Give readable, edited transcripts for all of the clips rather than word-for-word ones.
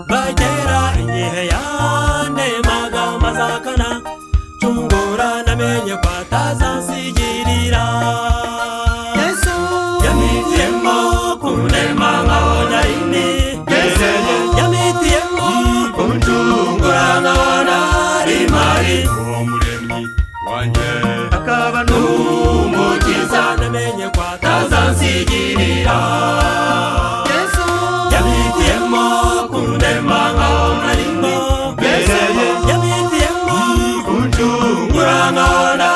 bagera igihe yandemaga mazakana cungura namenye ko atazansigirira Yesu yamitiyemo kunema nkabona rini yamitiyemo kuncungura nkabona rimari uwo muremyi wanjye akaba n'umukiza namenye ko atazansigirira Yesu yamitiyemo kunema nkabona rini yamitiyemo kuncungura nkabona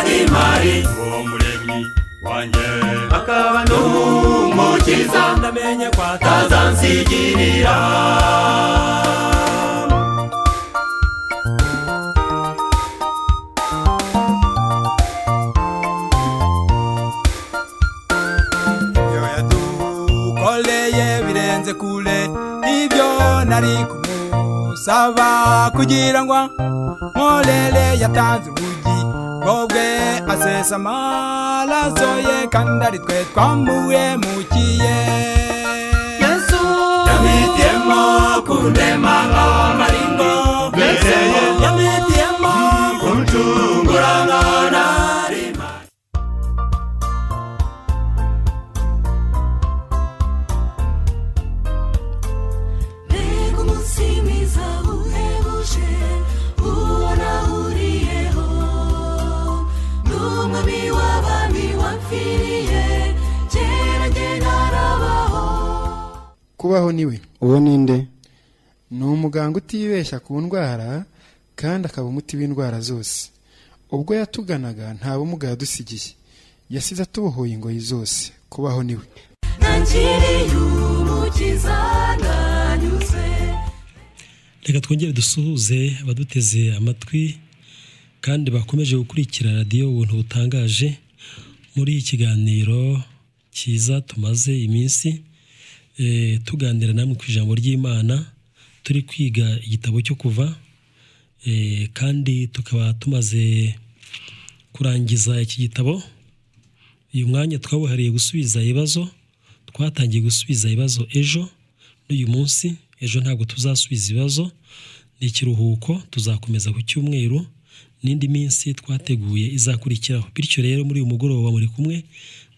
rimari uwo muremyi wanjye akaba n'umukiza namenye ko atazansigirira yo yadukoleye birenze kure ibyo nari kumusaba kugira ngo nkorere yatanze ubugi bwe asesa amaraso ye kandi ari twe twamuhemukiye Yesu yamitiyemo kundema nk'amaringo yamitiyemo kuncungura nkabona rimari mbega umunsi mwiza uhebuje uwo nahuriyeho n'umwami w'abami wamfiriye kera njye ntarabaho. kubaho niwe uwo ninde? ni umuganga utibeshya ku ndwara kandi akaba umuti w'indwara zose. ubwo yatuganaga nta bumuga yadusigiye, yasize atubohoye ingoyi zose. kubaho niwe. Nangiriye umukiza nanyuze. Reka twongere dusuhuze abaduteze amatwi kandi bakomeje gukurikira radiyo ubuntu butangaje muri iki kiganiro cyiza tumaze iminsi tuganira namwe ku ijambo ry'Imana, turi kwiga igitabo cyo kuva kandi tukaba tumaze kurangiza iki gitabo. Uyu mwanya twawuhariye gusubiza ibibazo, twatangiye gusubiza ibibazo ejo n'uyu munsi. Ejo ntabwo tuzasubiza ibibazo, ni ikiruhuko, tuzakomeza ku cyumweru n'indi minsi twateguye izakurikiraho. Bityo rero muri uyu mugoroba muri kumwe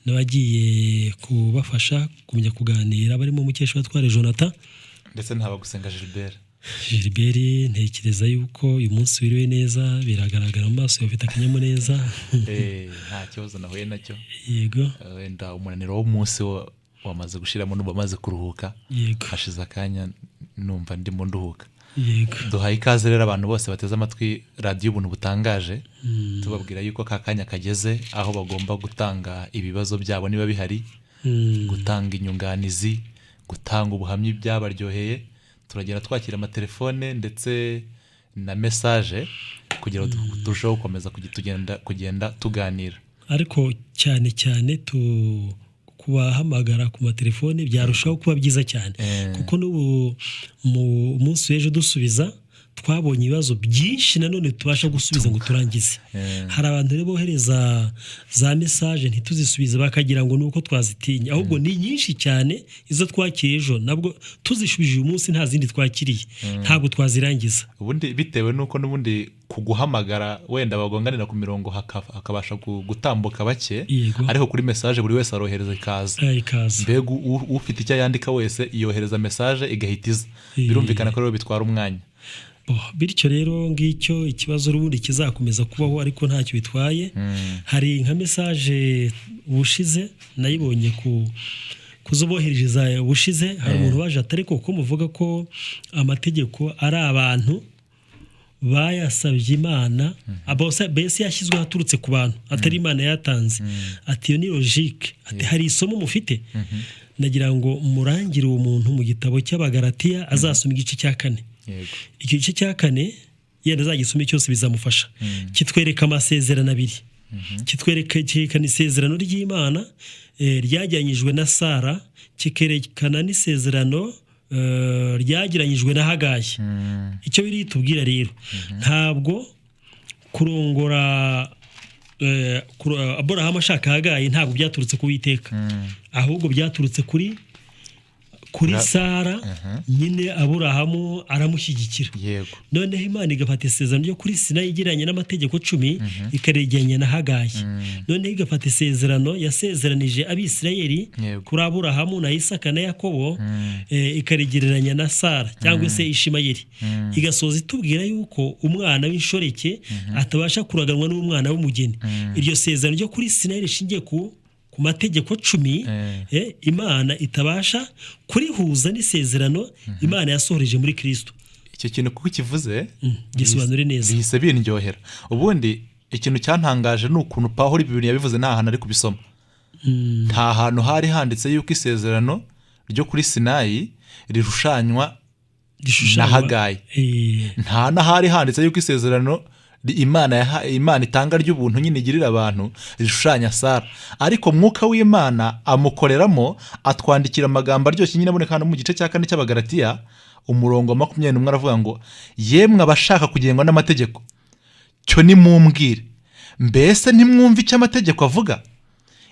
n'abagiye kubafasha kumenya kuganira, barimo Mukesha Batware Jonathan ndetse Ntabagusenga Gilbert. Ntekereza yuko uyu munsi wiriwe neza, biragaragara mu maso yawe ufite akanyamuneza. Nta kibazo nahuye nacyo. Yego. Wenda umunaniro w'umunsi wamaze gushiramo n'ubu amaze kuruhuka. Yego. Hashize akanya numva ndimo nduhuka. Yego. Duhaye ikaze rero abantu bose bateze amatwi radiyo ubuntu butangaje, tubabwira yuko kakanya kageze aho bagomba gutanga ibibazo byabo niba bihari, gutanga inyunganizi, gutanga ubuhamya byabaryoheye. Turagenda twakira amatelefone ndetse na message kugira ngo turusheho gukomeza kugenda tuganira. Ariko cyane cyane kubahamagara ku matelefone byarushaho kuba byiza cyane, kuko n'ubu mu munsi w'ejo dusubiza twabonye ibibazo byinshi nanone tubasha gusubiza ngo turangize. Hari abantu rero bohereza za message ntituzisubize bakagira ngo nuko twazitinya, ahubwo ni nyinshi cyane izo twakiriye ejo, nabwo tuzishubije uyu munsi nta zindi twakiriye, ntabwo twazirangiza. Ubundi bitewe nuko n'ubundi kuguhamagara wenda bagonganira ku mirongo hakabasha gutambuka bake, ariko kuri message buri wese arohereza ikaza. Mbega ufite icyo yandika wese yohereza message igahitiza, birumvikana ko rero bitwara umwanya. Bityo rero ngicyo ikibazo rubundi kizakomeza kubaho, ariko ntacyo bitwaye. Hari nka message ubushize nayibonye kuzobohereza ubushize, hari umuntu waje atari ko muvuga ko amategeko ari abantu bayasabye Imana, bese yashyizwe haturutse ku bantu atari Imana yatanze. Ati iyo ni logique, ati hari isomo mufite. Nagira ngo murangire uwo muntu mu gitabo cy'Abagalatiya azasoma igice cya 4. Iki gice cya 4 yenda azagisoma cyose bizamufasha. Kitwereka amasezerano abiri. Kitwerekana isezerano ry'Imana ryajyanyijwe na Sara, kikerekana n'isezerano ryagiranyijwe na Hagayi. Icyo biri tubwira rero, ntabwo kurongora Aburahamu ashaka Hagayi ntabwo byaturutse ku Uwiteka, ahubwo byaturutse kuri kuri Sara nyine Aburahamu aramushyigikira yego noneho Imana igafata isezerano ryo kuri Sinayi igiranye n'amategeko 10 ikarijyanye na Hagayi noneho igafata isezerano yasezeranije Abisirayeli Yego. kuri Aburahamu na Isaka na Yakobo ikarigereranya na Sara cyangwa se Ishimayeli igasoza itubwira yuko umwana w'inshoreke atabasha kuraganwa n'umwana w'umugeni iryo sezerano ryo kuri Sinayi rishingiye ku mategeko 10 Imana itabasha kurihuza n'isezerano Imana yasohoreje muri Kristo. icyo kintu kuko kivuze gisobanure neza bihise bindyohera ubundi ikintu cyantangaje ni ukuntu Pawulo Bibiliya yabivuze nta hantu ari kubisoma nta hantu hari handitse yuko isezerano ryo kuri Sinayi rirushanwa na Hagayi nta n'ahari handitse yuko isezerano Imana itanga ry'ubuntu nyine igirira abantu rishushanya Sara ariko mwuka w'Imana amukoreramo atwandikira amagambo aryoshye nyine aboneka hano mu gice cya 4 cy'Abagalatiya umurongo wa 21 aravuga ngo yemwe abashaka kugengwa n'amategeko cyo nimumbwire mbese ntimwumva icyo amategeko avuga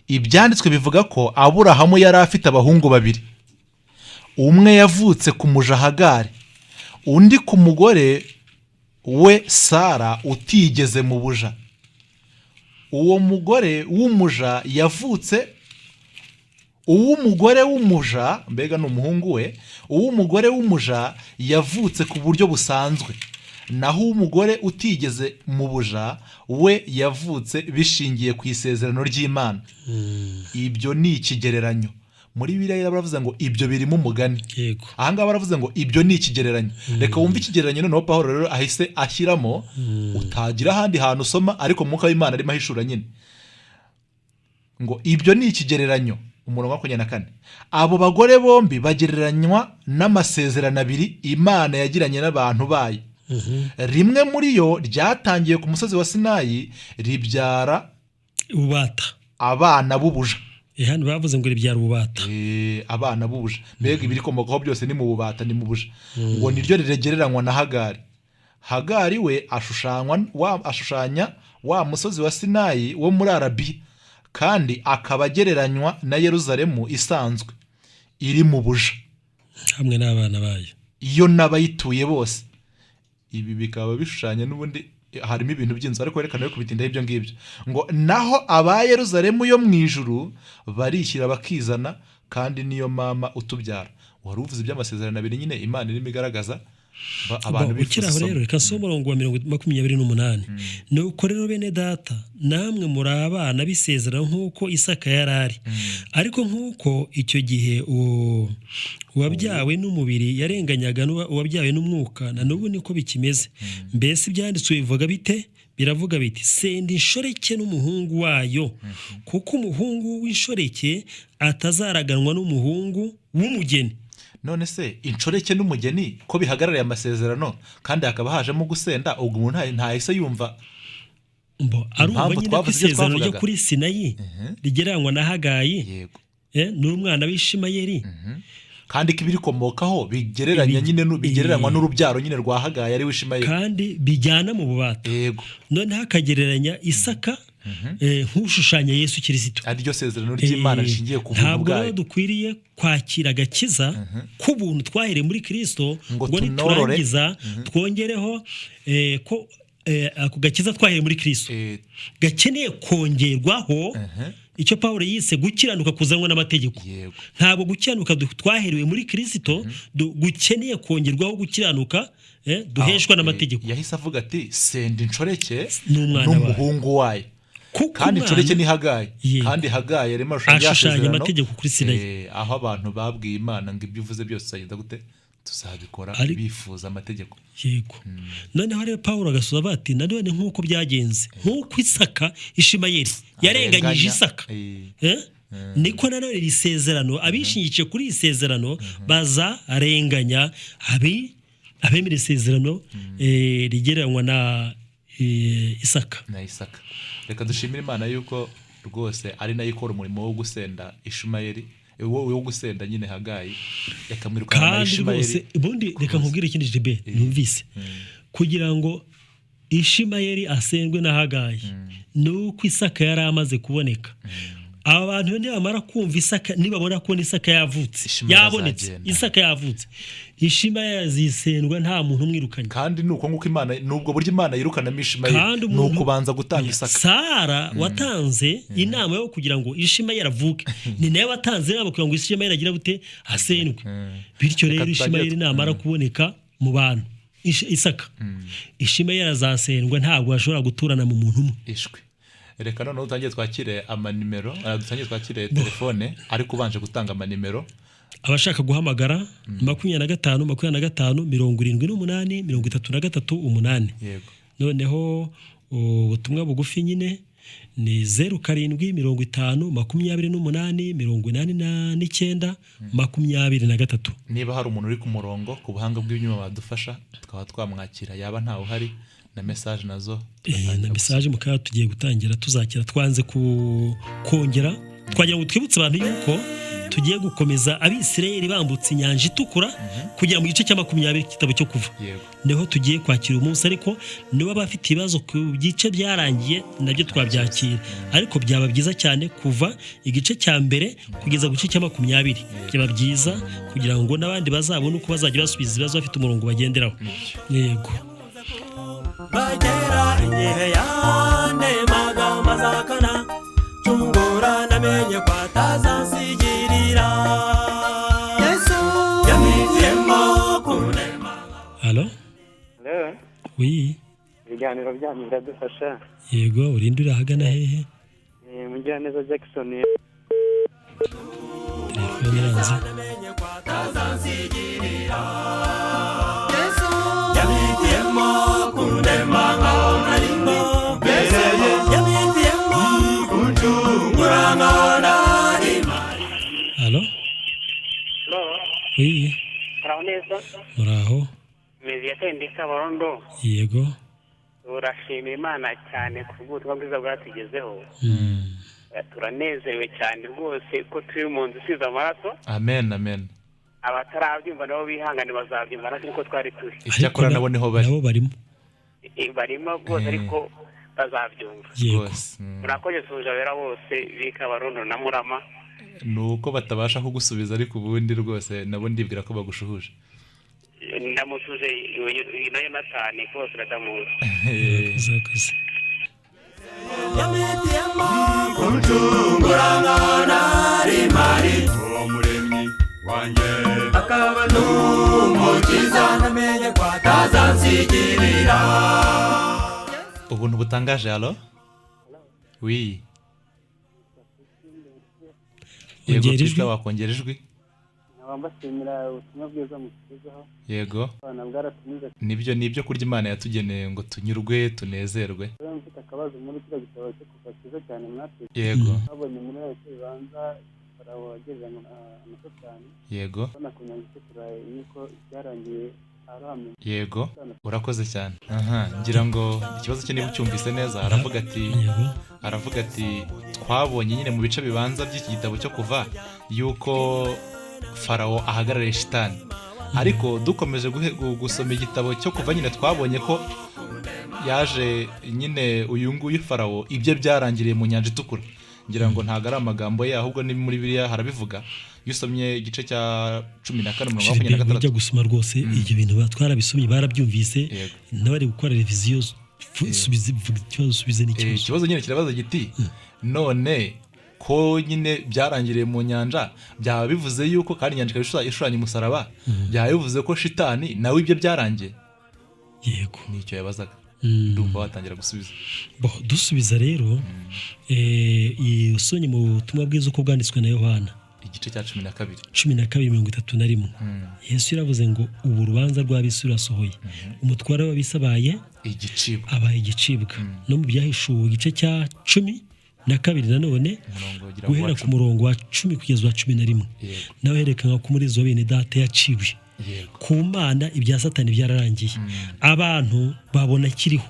ibyanditswe bivuga ko Aburahamu yari afite abahungu babiri umwe yavutse ku muja Hagari undi ku mugore we Sara utigeze mu buja uwo mugore w'umuja yavutse uw'umugore w'umuja mbega n'umuhungu we uw'umugore w'umuja yavutse ku buryo busanzwe naho umugore utigeze mu buja we yavutse bishingiye ku isezerano ry'Imana ibyo ni ikigereranyo muri Bibiliya baravuze ngo ibyo birimo umugani yego aha ngaha baravuze ngo ibyo ni ikigereranyo reka wumve ikigereranyo noneho Pawulo rero ahise ashyiramo utagira ahandi hantu usoma ariko mwuka w'Imana arimo ahishura nyine ngo ibyo ni ikigereranyo umurongo wa 24 abo bagore bombi bagereranywa n'amasezerano abiri Imana yagiranye n'abantu bayo rimwe muri yo ryatangiye ku musozi wa Sinayi ribyara ubata abana b'ubuja hano bavuze ngo ribyara ububata abana b'ubuja mbega ibirikomokaho byose ni mu bubata ni mu buja ngo niryo riregereranywa na Hagari we ashushanya wa musozi wa Sinayi wo muri Arabiya kandi akaba agereranywa na Yeruzalemu isanzwe iri mu buja hamwe n'abana bayo iyo n'abayituye bose ibi bikaba bishushanya n'ubundi harimo ibintu by'inzu ariko werekana yo kubitindaho ibyo ngibyo ngo naho aba Yeruzalemu yo mu ijuru barishyira bakizana kandi niyo mama utubyara wari uvuze iby'amasezerano abiri nyine Imana irimo igaragaza abantu bifuza rero reka so murongo wa 28 nuko rero bene data namwe muri abana bisezerano nkuko Isaka yarari ariko nkuko icyo gihe uwabyawe n'umubiri yarenganyaga uwabyawe n'umwuka na n'ubu niko bikimeze mbese ibyanditswe bivuga bite biravuga biti senda inshoreke n'umuhungu wayo kuko umuhungu w'inshoreke atazaraganwa n'umuhungu w'umugeni none se inshoreke n'umugeni ko bihagarariye amasezerano kandi hakaba hajemo gusenda ubwo umuntu ntahise yumva arumva nyine ko isezerano ryo kuri Sinayi rigereranywa na Hagayi n'umwana w'Ishimayeli kandi ko ibirikomokaho bigereranya nyine bigereranywa n'urubyaro nyine rwa Hagayi ari w'Ishimayeli kandi bijyana mu bubata yego none hakagereranya Isaka nk'ushushanya Yesu Kristo ariryo sezerano ry'Imana rishingiye ku buntu bwayo ntabwo rero dukwiriye kwakira agakiza k'ubuntu twahereye muri Kristo ngo niturangiza twongereho ko ako gakiza twahereye muri Kristo gakeneye kongerwaho icyo Pawulo yise gukiranuka kuzanwa n'amategeko ntabwo gukiranuka twaherewe muri Kristo gukeneye kongerwaho gukiranuka duheshwa n'amategeko yahise avuga ati senda inshoreke n'umuhungu wayo kandi inshoreke ni Hagayi kandi Hagayi arimo ashushanya amategeko kuri Sinayi aho abantu babwiye Imana ngo ibyo uvuze byose uzagenda gute tuzabikora bifuza amategeko yego noneho rero Pawulo agasoza bati nanone nk'uko byagenze nk'uko Isaka Ishimayeli yarenganyije Isaka niko nanone iri sezerano abishingiye kuri iri sezerano bazarenganya abemera isezerano rigereranywa na Isaka reka dushimire Imana yuko rwose ari nayo ikora umurimo wo gusenda Ishimayeli wo gusenda nyine Hagayi yakamwirukana na Ishimayeli kandi rwose ubundi reka nkubwire ikindi jibe numvise kugira ngo Ishimayeli asendwe na Hagayi nuko Isaka yari amaze kuboneka aba bantu nibamara kumva Isaka nibabona ko n'Isaka yavutse Ishima yabonetse yazagenda. Isaka yavutse Ishima yazisendwa nta muntu umwirukanye kandi nuko nguko Imana nubwo buryo Imana yirukanamo Ishima Kandi ni umuntu- ukubanza gutanga Isaka Sara watanze inama yo kugira ngo Ishima yaravuke ni nawe watanze inama kugira ngo Ishima yaragira bute asendwe bityo Reka rero Ishima tutagera- yari namara kuboneka mu bantu Isaka Ishima yarazasendwa ntabwo ashobora guturana mu muntu umwe ishwi reka noneho dutangiye twakire amanimero dutangiye twakire telefone ariko ubanje gutanga amanimero abashaka guhamagara 25 25 78 33 yego noneho ubutumwa bugufi nyine ni 0758 niba hari umuntu uri ku murongo ku buhanga bw'ibyuma badufasha tukaba twamwakira yaba ntawe uhari na message nazo na message mukaya tugiye gutangira tuzakira twanze kongera twagira ngo twibutse abantu yuko tugiye gukomeza abisirayeli bambutse inyanja itukura kugera mu gice cya 20 kitabo cyo kuva yego niho tugiye kwakira umunsi ariko niba bafite ibibazo ku gice byarangiye nabyo twabyakira ariko byaba byiza cyane kuva igice cya mbere kugeza ku gice cya 20 byaba byiza kugira ngo n'abandi bazabone uko bazajya basubiza ibibazo bafite umurongo bagenderaho yego bagera igihe yane magambo azakana tungura namenye ko atazansigirira Yesu yamwitiyemo kunema Allo Hello, oui ibiganiro byanyu biradufasha. yego urinde urahagana hehe Mugiraneza Jackson telefone iranze namenye ko atazansigirira Yesu yamwitiyemo kunema nkaho narimo mbeseye yamwitiyemo kuntungura nkaho narimo Allo oui Raoneza muraho mezi yatendeka barondo yego urashima Imana cyane ku bw'ubutumwa bwiza bwatugezeho turanezerewe cyane rwose ko turi mu nzu isize amaraso amen amen abatarabyumva nabo bihangane bazabyumva natwe niko twari turi icyakora nabo niho bari nabo barimo barimo rwose ariko bazabyumva yego rwose murakoze sujabera bose bika barondo na Murama nuko batabasha kugusubiza ariko ubundi rwose nabo ndibwira ko bagushuhuje ndamutuje nayo natani kose radamuzi zakoze yamwitiyemo kuntungura nkaho narimari umuremyi wanjye akaba n'umukiza namenye ko atazansigirira ubuntu butangaje allo oui yego Ongera ijwi. Kristo wakongera ijwi nkaba mbashimira ubutumwa bwiza mutugezaho yego abana bwaratumize nibyo kurya Imana yatugeneye ngo tunyurwe tunezerwe rero mfite akabazo muri kino gitabo cyo kuva cyiza cyane mwatwe yego twabonye muri ayo bibanza farawo wagereranya amasatani yego ubona ku nyanja itukura yuko byarangiye aramye yego urakoze cyane aha ngira ngo ikibazo cye niba ucyumvise neza yego aravuga ati twabonye nyine mu bice bibanza by'iki gitabo cyo kuva yuko farawo ahagarariye shitani ariko dukomeje gusoma igitabo cyo kuva nyine twabonye ko yaje nyine uyu nguyu farawo ibyo byarangiriye mu nyanja itukura ngira ngo ntago ari amagambo ye ahubwo ni muri Bibiliya harabivuga iyo usomye igice cya 14:26 ujya gusoma rwose ibyo bintu batwarabisomye barabyumvise Yego. n'abari gukora reviziyo subize n'ikibazo ikibazo nyine kirabaza giti none ko nyine byarangiriye mu nyanja byaba bivuze yuko kandi inyanja ikaba ishushanya umusaraba byaba bivuze ko shitani nawe ibyo byarangiye yego nicyo yabazaga ndumva watangira gusubiza dusubiza rero usonye mu butumwa bwiza uko bwanditswe na Yohana igice cya 12 12:31 Yesu yaravuze ngo ubu urubanza rw'abisi rurasohoye umutware w'abisabaye abaye igicibwa no mu byahishuwe igice cya 12 nanone guhera ku murongo wa 10 kugeza wa 11 nawe herekana ko muri zo bene data yaciwe ku Mana ibya Satani byararangiye abantu babona kiriho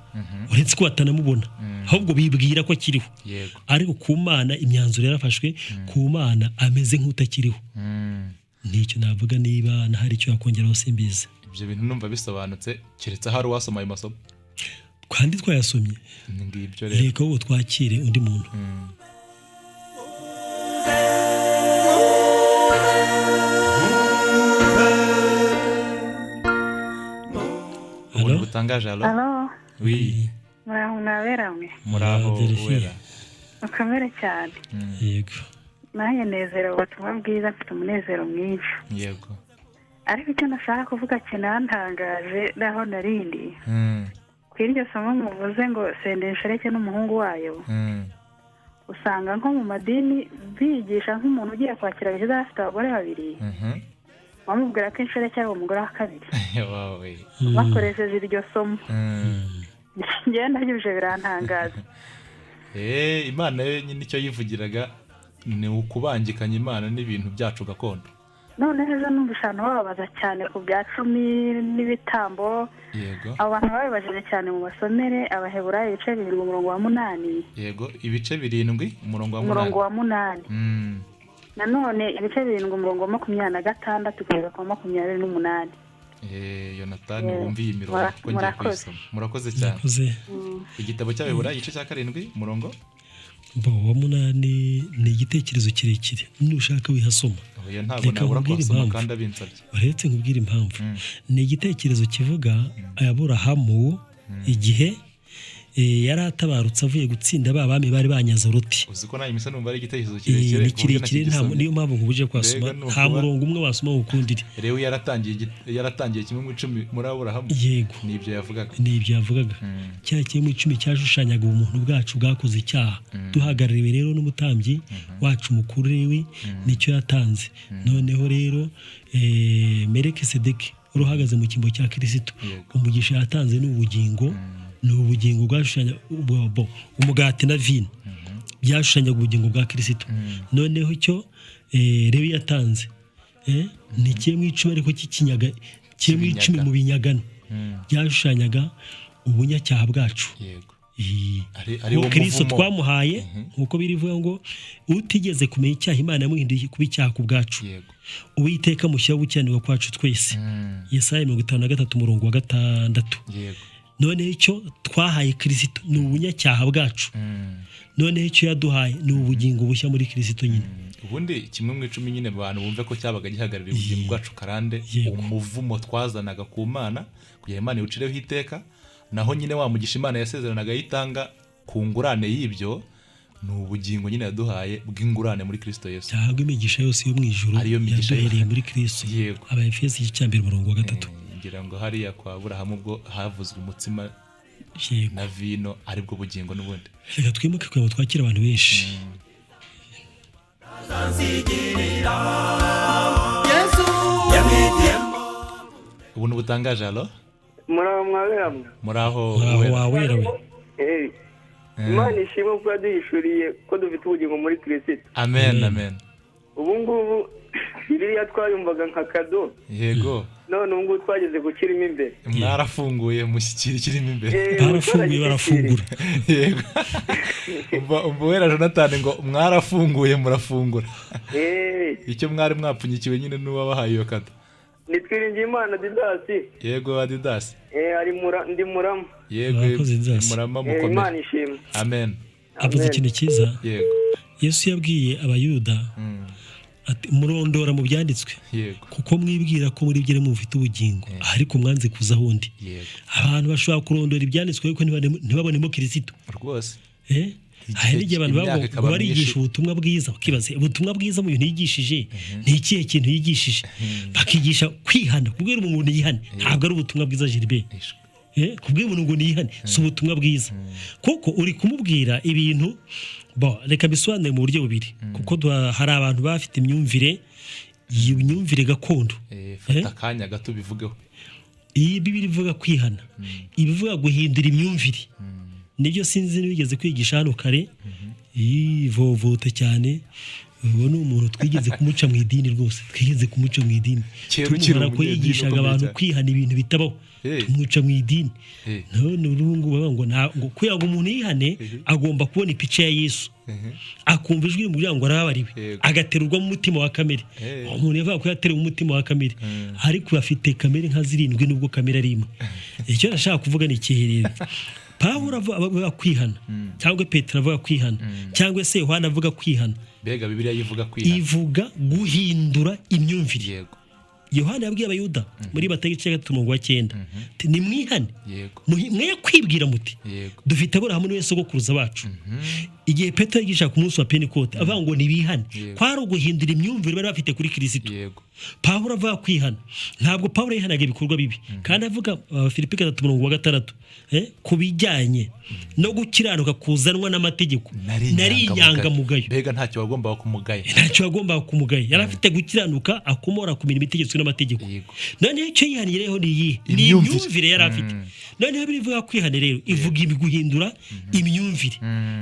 uretse ko batanamubona ahubwo bibwira ko kiriho ariko ku Mana imyanzuro yarafashwe ku Mana ameze nk'utakiriho nicyo navuga niba nahari icyo yakongeraho simbize ibyo bintu numva bisobanutse keretse hari wasoma ayo masomo kandi twayasomye ngibyo rero reka uwo twakire undi muntu ubuntu butangaje. Alo Alo, wi muraho mwaberamwe muraho Delphine. wera. mukomere cyane yego nanjye nezerewe ubutumwa bwiza mfite umunezero mwinshi yego ariko icyo nashaka kuvuga kinantangaje naho narindi kuri iryo somo muvuze ngo sende inshereke n'umuhungu wayo usanga nko mu madini bigisha nk'umuntu ugiye kwakira agakiza afite abagore babiri bamubwira ko inshereke ari umugore wa kabiri wawe bakoresheje iryo somo njyewe ndabyuje birantangaza Imana yo nyine icyo yivugiraga ni ukubangikanya Imana n'ibintu byacu gakondo. none ejo numvise abantu bababaza cyane ku bya 10 n'ibitambo Yego abo bantu babibajije cyane mu basomere Abaheburayo ibice 7 umurongo wa 8 yego ibice 7 umurongo wa 8 umurongo wa 8 nanone ibice 7 umurongo wa 26 kugeza ku 28 Yonatani wumviye imirongo kuko ngiye kuyisoma. Murakoze cyane. murakoze Igitabo cy'Abaheburayo igice cya 7 umurongo wa 8 ni igitekerezo kirekire nushaka wihasoma oya ntabwo nabura kwasoma kandi abinsabye. uretse nkubwira impamvu ni igitekerezo kivuga Aburahamu igihe yari atabarutse avuye gutsinda ba bami bari banyaze Loti. Uzi ko nayo imisa numva ari igitekerezo Ni kirekire kirekire niyo mpamvu nkubuje kwasoma Mbega ni nta ukuba- murongo umwe wasoma ukundire. rero yaratangiye kimwe mu 10 muri Aburahamu Yego nibyo yavugaga. nibyo yavugaga cya kimwe mu 10 cyashushanyaga umuntu bwacu bwakoze icyaha duhagarariwe rero n'umutambyi wacu mukuru rewe nicyo yatanze. Noneho rero Melekisedeki uruhagaze mu kimbo cya Kristo umugisha yatanze n'ubugingo ni ubugingo bwashushanya umugati na vino byashushanyaga ubugingo bwa Kristo. Noneho icyo rero yatanze ni kimwe mu 10 ariko kikinyaga kimwe mu 10 mu binyagano byashushanyaga ubunyacyaha bwacu. Yego Ari Kristo twamuhaye nkuko birivuga ngo utigeze kumenya icyaha Imana yamuhinduye kuba icyaha ku bwacu. Yego Uwiteka mushyira gukiranirwa kwacu twese. Yesaya 53 umurongo wa 6. Yego None icyo twahaye Kristo ni ubunyacyaha bwacu. None icyo yaduhaye ni ubugingo bushya muri Kristo nyine. ubundi kimwe mu 10 nyine abantu bumve ko cyabaga gihagarariye ubugingo bwacu karande umuvumo twazanaga ku Mana kugira Imana iwucireho iteka naho nyine wamugisha Imana yasezeranaga yitanga ku ngurane y'ibyo ni ubugingo nyine yaduhaye bw'ingurane muri Kristo Yesu. Cyangwa imigisha yose yo mu ijuru yaduhereye muri Kristo. Yego Abaefesi igice cya 2 umurongo wa 3. ngira ngo hariya kwa Aburahamu ubwo havuzwe umutsima na vino aribwo bugingo n'ubundi. Reka twimuke kugira ngo twakire abantu benshi. Yesu yamwitiyemo Ubuntu butangaje. Alo muraho mwaberamwe muraho wawera we. Imana ishimwe kuko yaduhishuriye ko dufite ubugingo muri Kristo. Amen amen. Ubu ngubu Bibiliya twayumvaga nka kado. Yego None ubu ngubu twageze ku kirimo imbere. mwarafunguye mushyikira kirimo imbere. Barafunguye barafungura. Yego umva wera Jonathan ngo mwarafunguye murafungura. Icyo mwari mwapfunyikiwe nyine n'uwabahaye iyo kado. Nitwiringiye Imana Didasi. Yego Adidas. Ndi murama. Yego murama mukomeye. Imana ishimwe. Amen. Avuze ikintu cyiza. Yego Yesu yabwiye abayuda ati murondora mu byanditswe kuko mwibwira ko muri byo mufite ubugingo ariko mwanze kuza hundi. Abantu bashobora kurondora ibyanditswe ariko ntibabonemo Kristo rwose. hari n'igihe abantu barigisha ubutumwa bwiza bakibaza ubutumwa bwiza mu bintu yigishije ni ikihe kintu yigishije bakigisha kwihana kubwira umuntu yihane ntabwo ari ubutumwa bwiza Gilbert. Kubwira umuntu ngo niyihane si ubutumwa bwiza kuko uri kumubwira ibintu reka bisobanure mu buryo bubiri kuko hari abantu bafite imyumvire gakondo. Fata akanya gato bivugeho. Iyi Bibiliya ivuga kwihana ibivuga guhindura imyumvire nibyo sinzi nibigeze kwigisha hano kare vovote cyane. Ubu ni umuntu twigeze kumuca mu idini rwose twigeze kumuca mu idini tumubara ko yigishaga abantu kwihana ibintu bitabaho tumuca mu idini. none urungu ngo kugira ngo umuntu yihane agomba kubona ipica ya Yesu akumva ijwi rimubwira ngo arababariwe agaterurwa mu mutima wa kamere. Umuntu yavuga ko yateruwe mu mutima wa kamere ariko afite kamere nka 7 nubwo kamere ari imwe. Icyo nashaka kuvuga ni ikiherere Pawulo avuga kwihana cyangwa Petero avuga kwihana cyangwa se Yohana avuga kwihana. Bega Bibiliya yivuga kwihana ivuga guhindura imyumvire. Yego Yohana yabwiye abayuda muri Matayo 3:9 ati nimwihane mwe kwibwira muti dufite Aburahamu niwe sogokuruza bacu. Igihe Petero yigisha ku munsi wa Pentecote avuga ngo nibihane kwari uguhindura imyumvire bari bafite kuri Kristo. Pawulo avuga kwihana, ntabwo Pawulo yihanaga ibikorwa bibi, kandi avuga Filipi 3:6 kubijyanye no gukiranuka kuzanwa n'amategeko nari inyangamugayo. Mbega ntacyo wagombaga kumugaya, yari afite gukiranuka akomora ku mirimo itegetswe n'amategeko. Noneho icyo yihaniye rero ni imyumvire yari afite. Noneho birivuga kwihana rero ivuga guhindura imyumvire.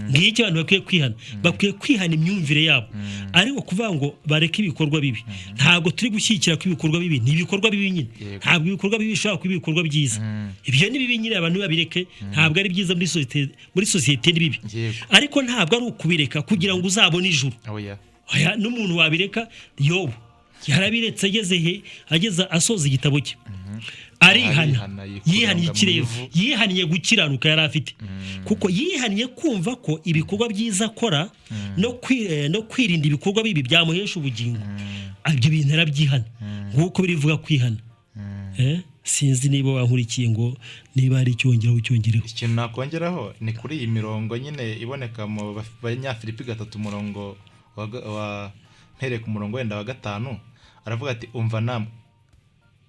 Ngicyo abantu bakwiye kwihana, bakwiye kwihana imyumvire yabo, ariko kuvuga ngo bareke ibikorwa bibi. Ntabwo turi gushyikira ko ibikorwa bibi ni ibikorwa bibi nyine, ntabwo ibikorwa bibi bishobora kuba ibikorwa byiza. Ibyo ni bibi nyine, abantu babireke, ntabwo ari byiza muri societe ni bibi, ariko ntabwo ari ukubireka kugira ngo uzabone ijuru. Oya, n'umuntu wabireka Yobu yarabiretse ageze asoza igitabo cye, arihana, yihaniye ikirevu, yihaniye gukiranuka yari afite, kuko yihaniye kumva ko ibikorwa byiza akora no kwirinda ibikorwa bibi byamuhesha ubugingo. Ibyo bintu arabyihana, nk'uko birivuga kwihana. Sinzi niba wankurikiye ngo niba ari icyongeraho ucyongereho. Ikintu nakongeraho ni kuri iyi mirongo nyine iboneka mu Banyafilipi 3 umurongo wa mpereye ku murongo wenda wa 5, aravuga ati umva namwe.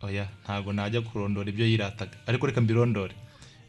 Oya, ntago najya kurondora ibyo yirataga, ariko reka mbirondore.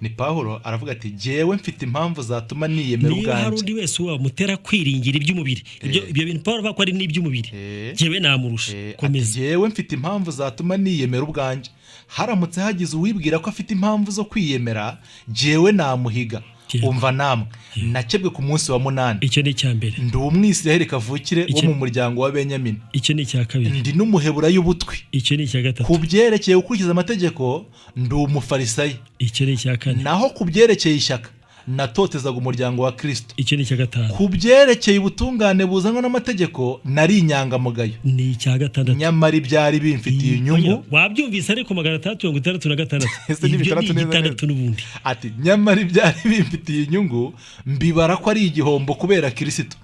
Ni Pawulo aravuga ati jewe mfite impamvu zatuma niyemera ubwanjye. Niba hari undi wese mutera kwiringira iby'umubiri, ibyo bintu Pawulo avuga ko ari n'iby'umubiri, jewe namurusha. Komeza. Jewe mfite impamvu zatuma niyemera ubwanjye. Haramutse hagize uwibwira ko afite impamvu zo kwiyemera, jewe namuhiga. Umva namwe, nakebwe ku munsi wa 8. Icyo ni cyambere. Ndi umwisiraheli kavukire wo mu muryango wa Benyamini. Icyo ni cya kabiri. Ndi n'umuhebura y'ubutwi. Icyo ni cya gatatu. Kubyerekeye gukurikiza amategeko ndi umufarisayo. Icyo ni cya kane. Naho kubyerekeye ishyaka natotezaga umuryango wa Kristo. Icyo ni cya gatanu. Kubyerekeye ubutungane buzanwa n'amategeko nari inyangamugayo. Ni icya gatandatu. Nyamara ibyari bimfitiye inyungu. Wabyumvise ariko 366. Ibyo ni gatandatu n'ubundi. Ati nyamara ibyari bimfitiye inyungu mbibara ko ari igihombo kubera Kristo.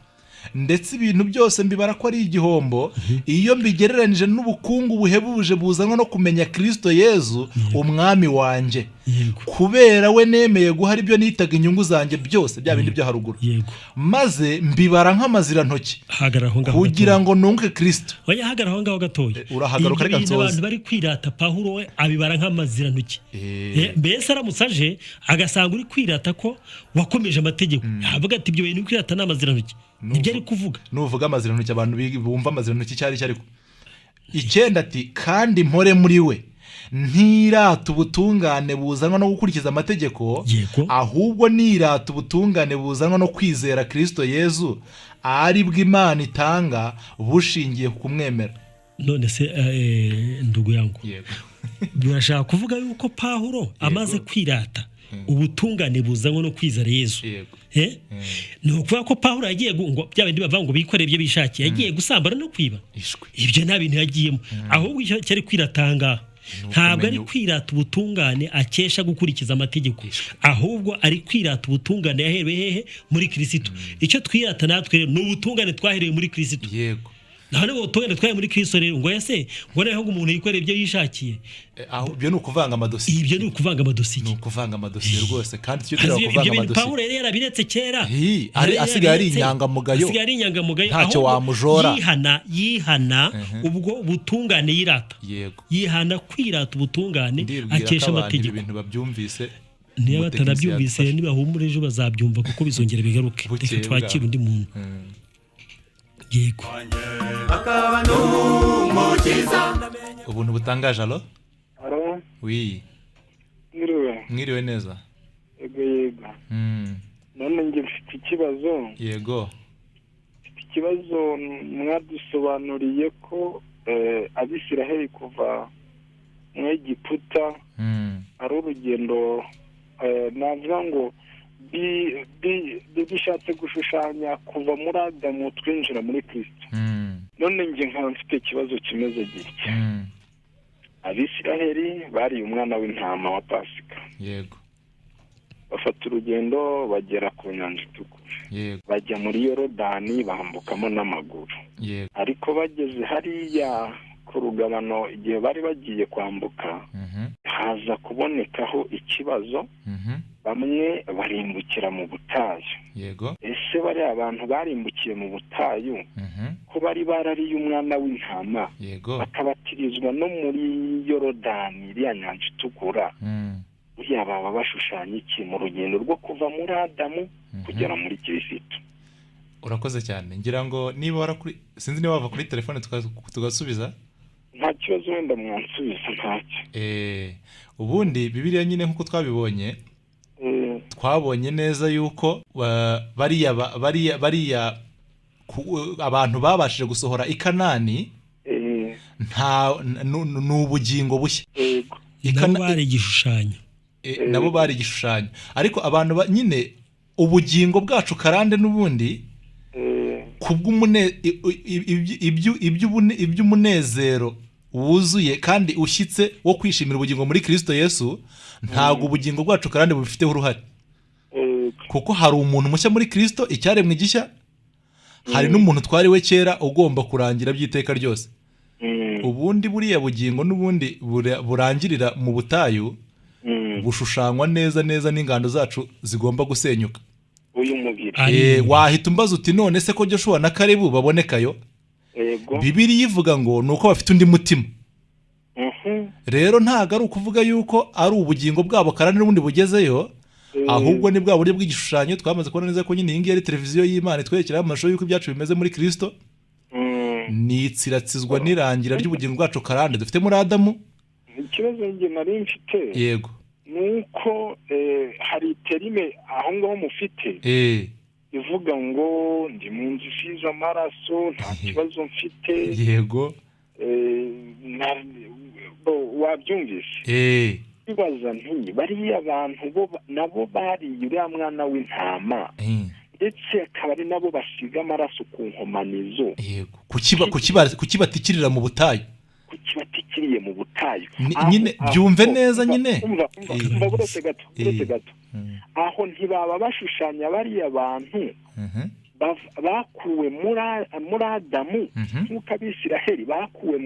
Ndetse ibintu byose mbibara ko ari igihombo iyo mbigereranije n'ubukungu buhebuje buzanwa no kumenya Kristo Yezu umwami wanje. Kubera we nemeye guhara ibyo nitaga inyungu zanjye byose bya bindi byo haruguru, maze mbibara nk'amazira ntoki kugira ngo nunke Kristo. Oya, hagaraho ngaho gatoya. Urahagaruka reka nsoze. Abantu bari kwirata Pawulo we abibara nk'amazira ntoki. Mbese aramusaje agasanga uri kwirata ko wakomeje amategeko, avuga ati ibyo bintu kwirata n'amazira ntoki. Nibyo ari kuvuga. Nuvuga amazira ntoki abantu bumva amazira ntoki cyari ariko 9 ati kandi mpore muri we ntirata ubutungane buzanwa no gukurikiza amategeko, ahubwo nirata ubutungane buzanwa no kwizera Kristo Yezu ari bw'Imana itanga bushingiye ku kumwemera. None se ndugu yangu, birashaka kuvuga yuko Pawulo amaze kwirata ubutungane buzanwa no kwizera Yezu, ni ukuvuga ko Pawulo yagiye ngo bya bindi bavuga ngo bikore ibyo bishakiye, yagiye gusambana no kwiba. Ibyo nta bintu yagiyemo, ahubwo icyo cyari kwiratanga. Ntabwo ari kwirata ubutungane akesha gukurikiza amategeko, ahubwo ari kwirata ubutungane yaherewe hehe muri Kristo. Icyo twirata natwe ni ubutungane twaherewe muri Kristo. Yego. None ubutungane twaherewe muri Kristo rero ngo yase ngo naho umuntu yikorera ibyo yishakiye. Aho ibyo ni ukuvanga amadosiye. Ibyo ni ukuvanga amadosiye. Ni ukuvanga amadosiye rwose, kandi icyo turi kuvanga amadosiye. Pawulo rero yarabiretse kera. Asigaye ari inyangamugayo. Ntacyo wamujora. Yihana ubwo butungane yirata. Yego. Yihana kwirata ubutungane akesha amategeko. Ibintu babyumvise. Niba batanabyumvise nibahumure ejo bazabyumva kuko bizongera bigaruke. Reka twakira undi muntu. Yego. akaba n'umukiza. Ubuntu butangaje. Alo? Alo? Oui. Mwiriwe neza. Yego. None nge mfite ikibazo. Yego. Mfite ikibazo, mwadusobanuriye ko Abisiraheli kuva mu Egiputa ari urugendo navuga ngo bishatse gushushanya kuva muri Adamu twinjira muri Kristo. None nge nkaba mfite ikibazo kimeze gitya. Abisiraheli bari umwana w'intama wa Pasika. Yego. Bafata urugendo bagera ku nyanja itukura. Yego. Bajya muri Yorodani bambukamo n'amaguru. Yego. Ariko bageze hariya ku rugabano igihe bari bagiye kwambuka haza kubonekaho ikibazo bamwe barimbukira mu butayu. Yego. Ese bari abantu barimbukiye mu butayu ko bari barariye umwana w'intama bakabatirizwa no muri Yorodani iriya nyanja itukura, buriya baba bashushanya iki mu rugendo rwo kuva muri Adamu kugera muri Kristo? Urakoze cyane. Ngira ngo niba sinzi niba wava kuri telefone tugasubiza. Nta kibazo, wenda mwansubiza ntacyo. Ubundi Bibiliya nyine nk'uko twabibonye, twabonye neza yuko bariya abantu babashije gusohora i Kanani ni ubugingo bushya. Nabo bari igishushanyo. Nabo bari igishushanyo. Ariko abantu nyine ubugingo bwacu karande n'ubundi iby'umunezero wuzuye kandi ushyitse wo kwishimira ubugingo muri Kristo Yesu, ntabwo ubugingo bwacu karande bufiteho uruhare. Kuko hari umuntu mushya muri Kristo, icyaremwe gishya, hari n'umuntu twari we kera ugomba kurangira by'iteka ryose. Ubundi buriya bugingo n'ubundi burangirira mu butayu, bushushanywa neza n'ingando zacu zigomba gusenyuka. Uyu mubiri wahita umbaza uti none se ko Joshua na Kalebu babonekayo? Bibiliya ivuga ngo nuko bafite undi mutima. Rero ntago ari ukuvuga yuko ari ubugingo bwabo karande n'ubundi bugezeyo, ahubwo ni bwa buryo bw'igishushanyo. Twamaze kubona neza ko nyine iyi ngiyi ari televiziyo y'Imana itwerekera amashusho y'uko ibyacu bimeze muri Kristo. Ni itsiratsizwa n'irangira ry'ubugingo bwacu karande dufite muri Adamu. Ikibazo njye nari mfite, yego, nuko hari terime aho ngaho mufite ivuga ngo ndi mu nzu isize amaraso, nta kibazo mfite. Yego. Wabyumvise? Bibaza nti bariya abantu nabo bariye uriya mwana w'intama, ndetse akaba ari nabo basiga amaraso ku nkomanizo. Yego. Kuki batikirira mu butayu? Kuki batikiriye mu butayu? Nyine byumve neza nyine. Umva buretse gato. Aho ntibaba bashushanya bariya bantu bakuwe muri Adamu, nk'uko Abisiraheli bakuwe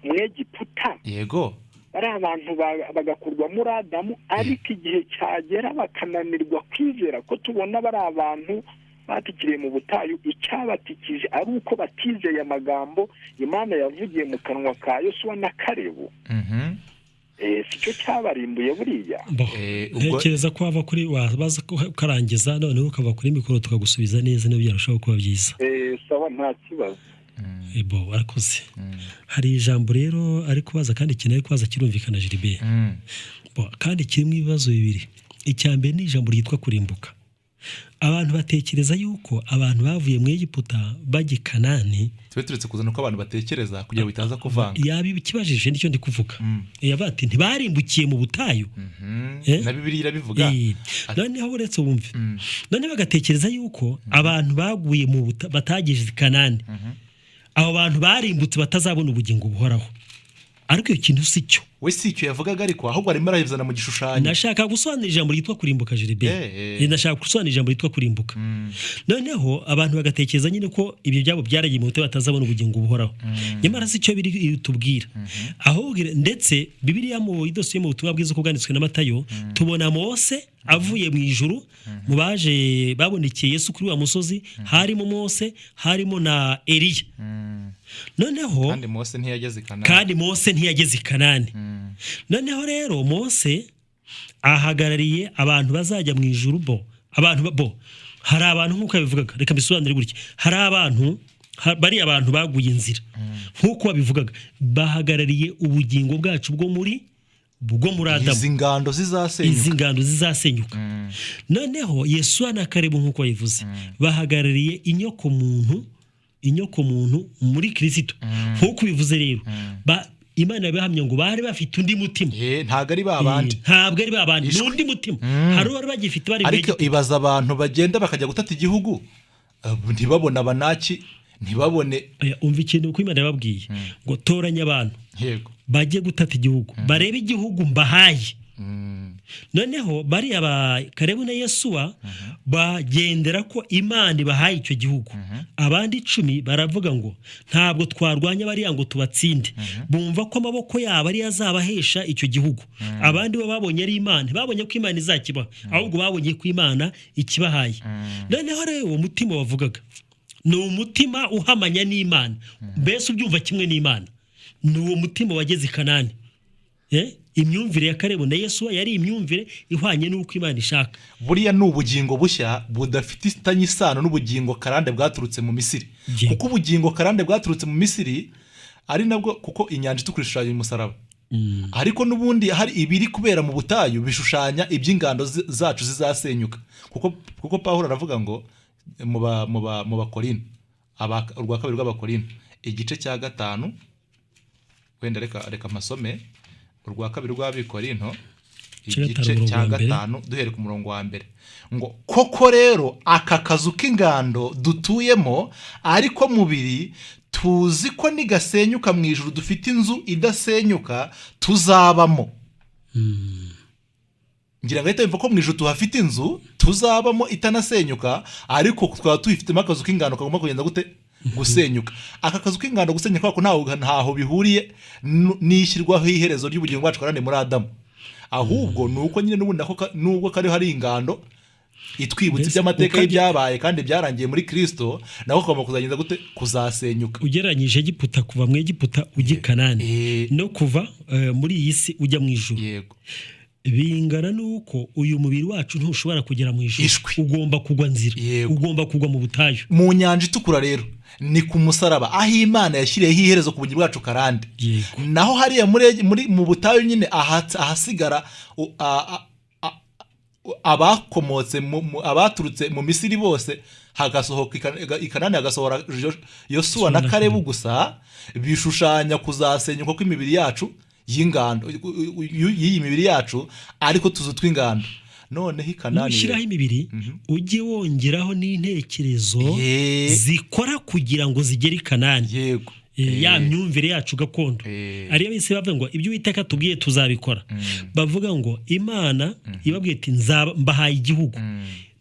muri Egiputa. Yego. Bari abantu bagakurwa muri Adamu, ariko igihe cyagera bakananirwa kwizera ko tubona bari abantu batikiriye mu butayu. Icyabatikije ari uko batizeye amagambo Imana yavugiye mu kanwa ka Yosuwa na Kalebu. Sicyo cyabarimbuye buriya. Ntekereza ko wava kuri wabaza ukarangiza, noneho ukava kuri mikoro tukagusubiza neza, niba byarushaho kuba byiza. Sawa, nta kibazo. Warakoze. Hari ijambo rero ari kubaza, kandi ikintu ari kubaza kirumvikana Gilbert. Kandi kirimo ibibazo bibiri. Icya mbere ni ijambo ryitwa kurimbuka. Abantu batekereza yuko abantu bavuye mu Egiputa bajya Kanani. Turetse kuzana uko abantu batekereza kugira ngo bitaza kuvanga. Yabibikibajije nicyo ndi kuvuga. Yabati ntibarimbukiye mu butayu. Na Bibiliya irabivuga. Noneho uretse wumve. None bagatekereza yuko abantu baguye mu batageje Kanani. Abo bantu barimbutse batazabona ubugingo buhoraho. Ariko iyo kintu si cyo. We si cyo yavugaga, ariko ahubwo arimo arayizana mu gishushanyo. Nashaka gusobanura ijambo ryitwa kurimbuka Gilbert. Nashaka gusobanura ijambo ryitwa kurimbuka. Noneho abantu bagatekereza nyine ko ibyo byabo byaragiye mu butayu batazabona ubugingo buhoraho. Nyamara si cyo biri tubwira. Ahubwo ndetse Bibiliya mu idosiye mu butumwa bwiza uko bwanditswe na Matayo, tubona Mose avuye mu ijuru, mu baje babonekeye Yesu kuri wa musozi, harimo Mose, harimo na Eliya. Noneho kandi Mose ntiyageze i Kanani. Noneho rero Mose ahagarariye abantu bazajya mu ijuru. Hari abantu nk'uko yabivugaga, reka bisobanure gutya, hari abantu bari abantu baguye inzira, nk'uko babivugaga, bahagarariye ubugingo bwacu bwo muri Adamu. Izi ngando zizasenyuka. Noneho Yesu na Kalebu nk'uko yabivuze, bahagarariye inyoko muntu muri Kristo. Nk'uko bivuze rero, Imana yabihamye ngo bari bafite undi mutima. Ntabwo ari babandi. N'undi mutima. Hari uwari bagifite bari. Ariko ibaza abantu bagenda bakajya gutata igihugu, ntibabona Abanaki, ntibabone. Umva ikintu uko Imana yababwiye ngo toranya abantu. Yego. Bajye gutata igihugu. Barebe igihugu mbahaye. noneho bariya ba Kalebu na Yesuwa bagendera ko Imana ibahaye icyo gihugu. Abandi 10 baravuga ngo ntabwo twarwanya bariya ngo tubatsinde, bumva ko amaboko yabo ari yazabahesha icyo gihugu. Abandi bo babonye ari Imana, babonye ko Imana izakibaha, ahubwo babonye ko Imana ikibahaye. Noneho rero uwo mutima wavugaga ni umutima uhamanya n'Imana, mbese ubyumva kimwe n'Imana. Ni uwo mutima wageze i Kanani. Imyumvire ya Kalebu na Yesuwa yari imyumvire ihwanye n'uko Imana ishaka. Buriya ni ubugingo bushya budafite isano n'ubugingo karande bwaturutse mu Misiri. Kuko ubugingo karande bwaturutse mu Misiri ari nabwo, kuko inyanja itukurishanya umusaraba. Ariko nubundi hari ibiri kubera mu butayu bishushanya iby'ingando zacu zizasenyuka. Kuko Pawulo aravuga ngo mu Bakorinto, urwa kabiri rw'Abakorinto igice cya 5, wenda reka masome urwa kabiri rw'Abikorinto igice cya 5 duhere ku murongo wa mbere, ngo koko rero aka kazu k'ingando dutuyemo ariko mubiri tuzi ko nigasenyuka mu ijuru dufite inzu idasenyuka tuzabamo. Ngira ngo leta ko mu ijuru tuhafite inzu tuzabamo itanasenyuka, ariko twaba tuyifitemo akazu k'ingando kagomba kugenda gute gusenyuka. Aka kazu k'ingando gusenyuka ko ntaho bihuriye n'ishyirwaho iherezo ry'ubugingo bwacu karande muri Adamu, ahubwo nuko nyine n'ubundi nubwo kari hari ingando itwibutse by'amateka y'ibyabaye kandi byarangiye muri Kristo, naho kugomba kuzagenda gute kuzasenyuka. Ugereranyije Egiputa, kuva mu Egiputa ujya i Kanani no kuva muri iyi si ujya mu ijuru, yego, bingana nuko uyu mubiri wacu ntushobora kugera mu ijuru, ugomba kugwa nzira, ugomba kugwa mu butayu, mu nyanja itukura. Rero ni ku musaraba aho Imana yashyiriyeho iherezo ku bugingo bwacu karande. Naho hariya mu butayu nyine ahasigara abakomotse abaturutse mu Misiri bose, hagasohoka i Kanani, hagasohora Yosuwa na Kalebu gusa, bishushanya kuzasenyuka kw'imibiri yacu y'ingando, y'iyi mibiri yacu ariko tuzu tw'ingando. Noneho i Kanani ushyiraho imibiri ujye wongeraho n'intekerezo zikora kugira ngo zigere i Kanani. Yego, ya myumvire yacu gakondo. Ariyo bise bavuga ngo ibyo Uwiteka tubwiye tuzabikora. Bavuga ngo Imana ibabwiye ati mbahaye igihugu.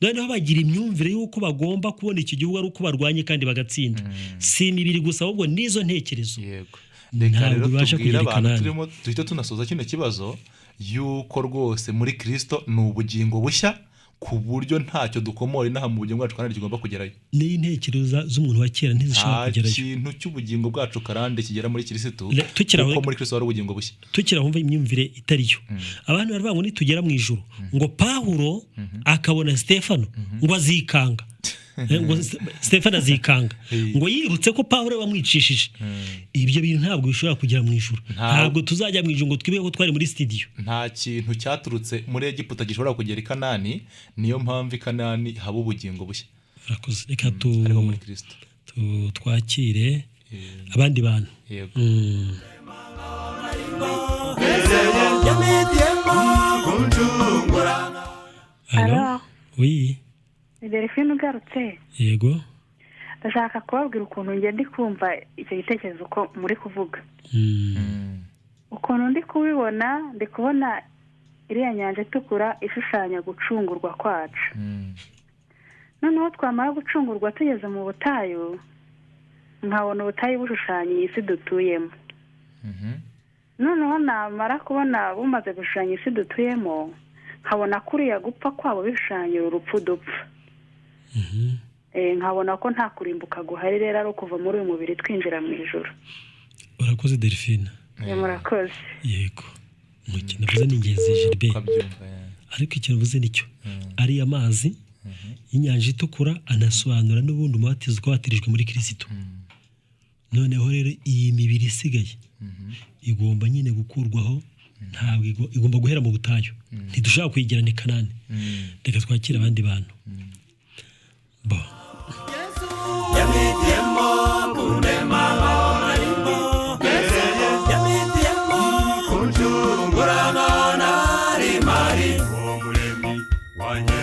Noneho bagira imyumvire y'uko bagomba kubona iki gihugu ari uko barwanye kandi bagatsinda. Si imibiri gusa, ahubwo n'izo ntekerezo. Yego. Reka rero tubwire abantu turimo duhita tunasoza kino kibazo yuko rwose muri Kristo ni ubugingo bushya, ku buryo ntacyo dukomora inaha mu bugingo bwacu karande kigomba kugerayo. N'intekerezo z'umuntu wa kera ntizishobora kugerayo. Ikintu cy'ubugingo bwacu karande kigera muri Kristo, kuko muri Kristo hari ubugingo bushya. Tukirahumva imyumvire itariyo. Abantu baravuga ngo nitugera mu ijuru ngo Pawulo akabona Stefano ngo azikanga. Ngo Stefano azikanga, ngo yirutse ko Pawulo bamwicishije. Ibyo bintu ntabwo bishobora kugera mu ijuru. Ntabwo tuzajya mu ijuru ngo twibeho ko twari muri studio. Nta kintu cyaturutse muri Egiputa gishobora kugera i Kanani, niyo mpamvu i Kanani haba ubugingo bushya. Rakoze, reka twakire abandi bantu. Yego. Allo? Oui. Delphine ugarutse. Yego. Ndashaka kubabwira ukuntu njye ndi kumva icyo gitekerezo uko muri kuvuga. Ukuntu ndi kubibona, ndi kubona iriya nyanja itukura ishushanya gucungurwa kwacu. Noneho twamara gucungurwa tugeze mu butayu, nkabona ubutayu bushushanya iyi si dutuyemo. Noneho namara kubona bumaze gushushanya isi dutuyemo, nkabona kuriya gupfa kwabo bishushanya urupfu dupfa. Nkabona ko nta kurimbuka guhari, rero ari ukuva muri uyu mubiri twinjira mu ijuru. Urakoze Delphine. Murakoze. Yego. Navuze n'ingenzi Gilbert, ariko icyo navuze nicyo ari amazi y'inyanja itukura anasobanura n'ubundi umubatizo twabatirijwe muri Kristo. Noneho rero iyi mibiri isigaye igomba nyine gukurwaho, ntabwo igomba guhera mu butayu. Ntidushaka kuyigirana i Kanani. Reka twakire abandi bantu. Bo yamitiyemo kunema marimo yamitiyemo kunjungurana nari mari umuremyi wanye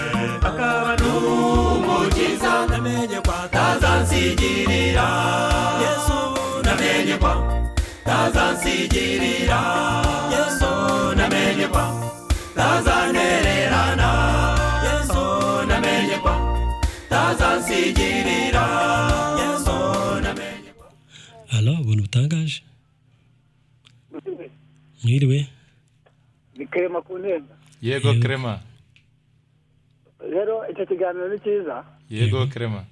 akaba n'umukiza. Namenye kwa tazansigirira Yesu, namenye kwa tazansigirira Yesu, namenye kwa tazane atazansigirira yesu namenye halo ubuntu butangaje mwiriwe bikema ku ntenda yego Krema rero icyo kiganiro ni cyiza yego Krema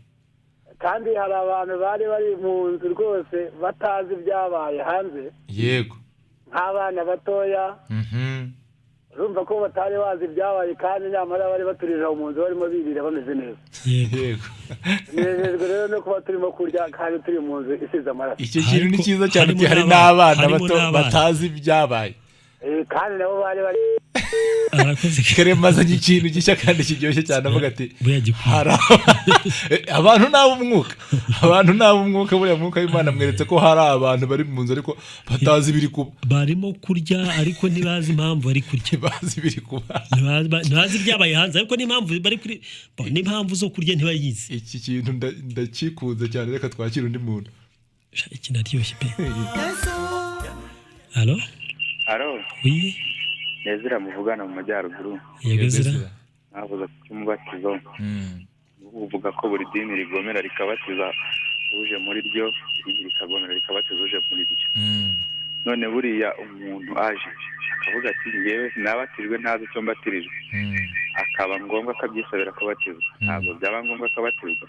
kandi hari abantu bari mu nzu rwose batazi ibyabaye hanze yego nk'abana batoya urumva ko batari bazi ibyabaye kandi nyamara bari baturije mu nzu barimo birira bameze neza yego nezezwa rero no kuba turimo kurya kandi turi mu nzu isize amaraso icyo kintu ni cyiza cyane hari n'abana bato batazi ibyabaye kandi nabo bari arakoze Krema azanye ikintu gishya kandi kiryoshye cyane avuga ati hari abantu n'ab'umwuka buriya mwuka w'Imana mweretse ko hari abantu bari mu nzu ariko batazi ibiri kuba barimo kurya ariko ntibazi impamvu bari kurya bazi ibiri kuba ntibazi ibyabaye hanze ariko n'impamvu bari kuri n'impamvu zo kurya ntibayizi iki kintu ndakikunze cyane reka twakira undi muntu iki naryoshye pe halo oui Ezra muvugana mu majyaruguru yego Ezra navuze ko umubatizo uvuga ko buri dini rigomera rikabatiza uje muri ryo rikagomera rikabatiza uje muri ryo none buriya umuntu aje akavuga ati ngewe sinabatijwe ntazi icyo mbatirijwe akaba ngombwa akabyisabira kubatizwa ntabwo byaba ngombwa akabatizwa